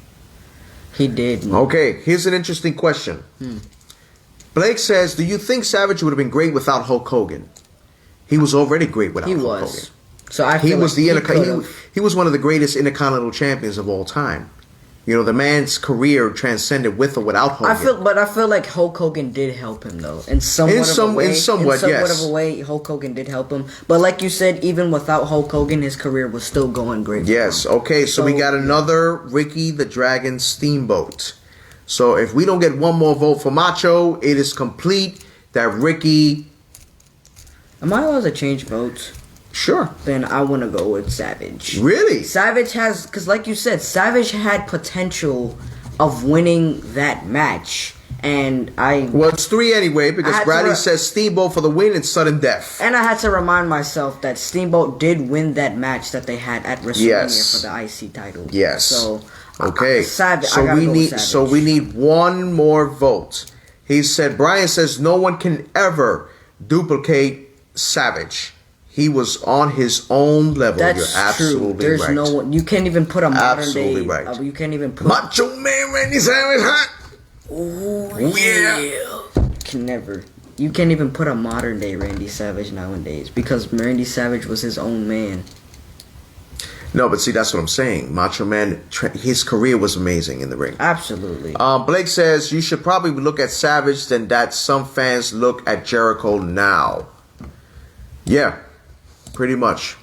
Speaker 2: He did.
Speaker 1: Okay, here's an interesting question. Blake says, do you think Savage would have been great without Hulk Hogan? He was already great without Hulk Hogan.
Speaker 2: So I feel
Speaker 1: he was one of the greatest Intercontinental champions of all time. The man's career transcended with or without Hogan.
Speaker 2: I feel like Hulk Hogan did help him though. In somewhat of a way, Hulk Hogan did help him. But like you said, even without Hulk Hogan, his career was still going great.
Speaker 1: Yes. Okay. So we got another Ricky the Dragon Steamboat. So if we don't get one more vote for Macho, it is complete that Ricky.
Speaker 2: Am I allowed to change votes?
Speaker 1: Sure.
Speaker 2: Then I want to go with Savage.
Speaker 1: Really?
Speaker 2: Savage has, because like you said, Savage had potential of winning that match. And
Speaker 1: Well, it's 3 anyway, because Bradley says Steamboat for the win and sudden death.
Speaker 2: And I had to remind myself that Steamboat did win that match that they had at WrestleMania for the IC title.
Speaker 1: Yes.
Speaker 2: So,
Speaker 1: okay. So we need one more vote. He said, Brian says no one can ever duplicate Savage. He was on his own level.
Speaker 2: That's
Speaker 1: You're absolutely
Speaker 2: true. There's
Speaker 1: right.
Speaker 2: no one. You can't even put a modern
Speaker 1: absolutely
Speaker 2: day.
Speaker 1: Right.
Speaker 2: You can't even put
Speaker 1: Macho Man Randy Savage, huh?
Speaker 2: Oh yeah. You can't even put a modern day Randy Savage nowadays because Randy Savage was his own man.
Speaker 1: No, but see, that's what I'm saying. Macho Man, his career was amazing in the ring.
Speaker 2: Absolutely.
Speaker 1: Blake says you should probably look at Savage than that some fans look at Jericho now. Yeah. Pretty much.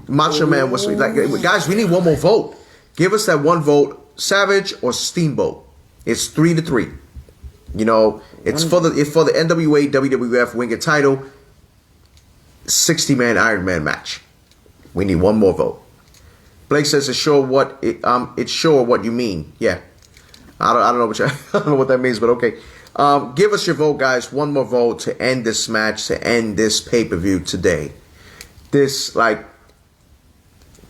Speaker 1: Macho Man was like, guys, we need one more vote. Give us that one vote, Savage or Steamboat. It's 3-3. It's for the NWA WWF Winged title, 60-man Iron Man match. We need one more vote. Blake says it's sure what you mean. Yeah. I don't know I don't know what that means, but okay. Give us your vote, guys. One more vote to end this match, to end this pay-per-view today. This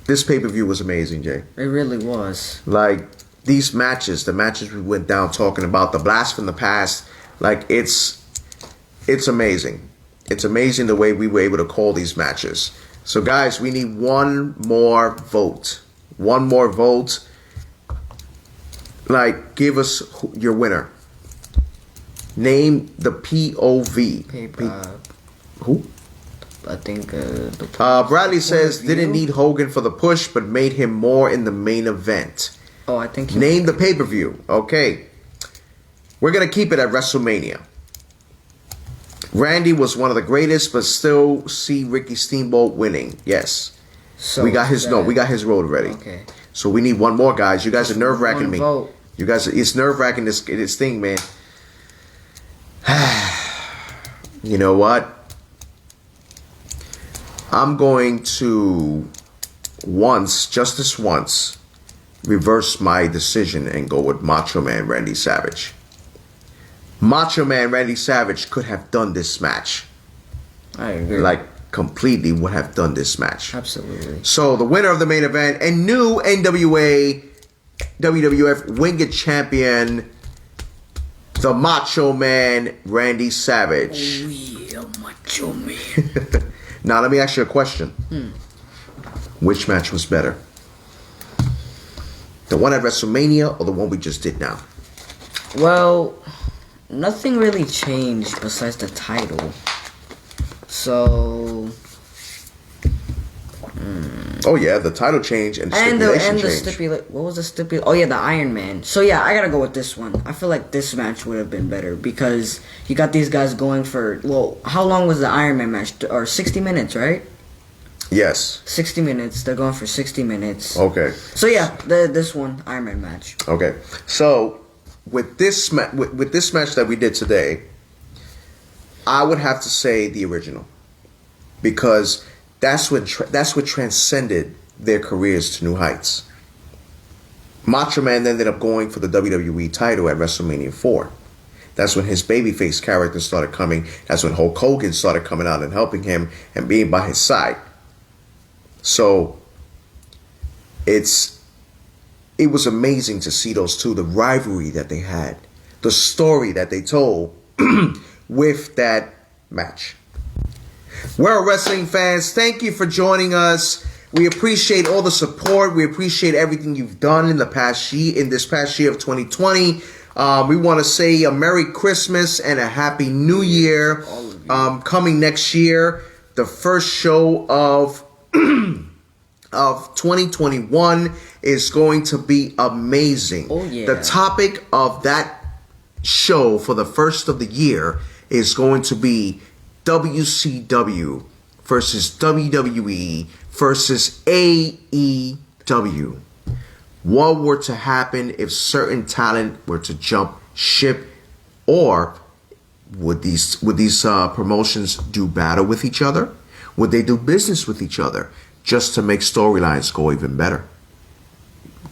Speaker 1: pay-per-view was amazing, Jay.
Speaker 2: It really was.
Speaker 1: Like, these matches, the matches we went down talking about, the blast from the past, like, it's amazing. It's amazing the way we were able to call these matches. So, guys, we need one more vote. One more vote. Like, give us your winner. Name the POV. Who?
Speaker 2: I think
Speaker 1: Bradley says didn't need Hogan for the push, but made him more in the main event.
Speaker 2: Oh, I think.
Speaker 1: Name the pay-per-view. Okay. We're going to keep it at WrestleMania. Randy was one of the greatest, but still see Ricky Steamboat winning. Yes.
Speaker 2: So
Speaker 1: we got his we got his road ready.
Speaker 2: Okay.
Speaker 1: So we need one more, guys. You guys are nerve-wracking me.
Speaker 2: Vote.
Speaker 1: You guys, it's nerve-wracking this thing, man. You know what? I'm going to just this once, reverse my decision and go with Macho Man Randy Savage. Macho Man Randy Savage could have done this match.
Speaker 2: I agree.
Speaker 1: Like, completely would have done this match.
Speaker 2: Absolutely.
Speaker 1: So, the winner of the main event and new NWA WWF Winged Champion, the Macho Man Randy Savage.
Speaker 2: Oh, yeah, Macho Man.
Speaker 1: Now, let me ask you a question. Which match was better? The one at WrestleMania or the one we just did now?
Speaker 2: Well, nothing really changed besides the title. So.
Speaker 1: Oh yeah, the title change and the stipulation change.
Speaker 2: What was the stipulation? Oh yeah, the Iron Man. So yeah, I gotta go with this one. I feel like this match would have been better because you got these guys going for. Well, how long was the Iron Man match? Or 60 minutes, right?
Speaker 1: Yes.
Speaker 2: 60 minutes. They're going for 60 minutes.
Speaker 1: Okay.
Speaker 2: So yeah, this one Iron Man match.
Speaker 1: Okay. So with this with this match that we did today, I would have to say the original because that's what transcended their careers to new heights. Macho Man ended up going for the WWE title at WrestleMania 4. That's when his babyface character started coming. That's when Hulk Hogan started coming out and helping him and being by his side. So it was amazing to see those two, the rivalry that they had, the story that they told with that match. Well, wrestling fans, thank you for joining us. We appreciate all the support. We appreciate everything you've done in this past year of 2020. We want to say a Merry Christmas and a Happy New Year. Coming next year, the first show of 2021 is going to be amazing.
Speaker 2: Oh yeah.
Speaker 1: The topic of that show for the first of the year is going to be WCW versus WWE versus AEW. What were to happen if certain talent were to jump ship, or would these promotions do battle with each other? Would they do business with each other just to make storylines go even better?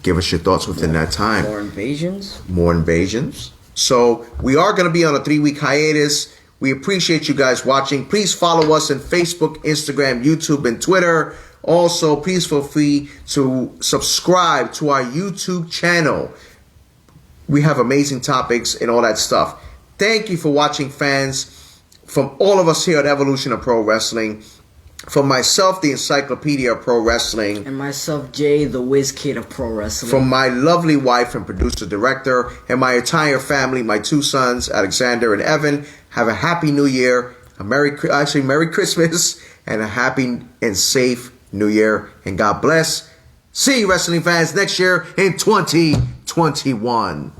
Speaker 1: Give us your thoughts within that time.
Speaker 2: More invasions?
Speaker 1: More invasions. So we are going to be on a 3-week hiatus. We appreciate you guys watching. Please follow us on Facebook, Instagram, YouTube, and Twitter. Also, please feel free to subscribe to our YouTube channel. We have amazing topics and all that stuff. Thank you for watching, fans. From all of us here at Evolution of Pro Wrestling, from myself, the Encyclopedia of Pro Wrestling,
Speaker 2: and myself, Jay, the Whiz Kid of Pro Wrestling,
Speaker 1: from my lovely wife and producer-director, and my entire family, my 2 sons, Alexander and Evan, have a Happy New Year, Merry Christmas, and a happy and safe New Year, and God bless. See you, wrestling fans, next year in 2021.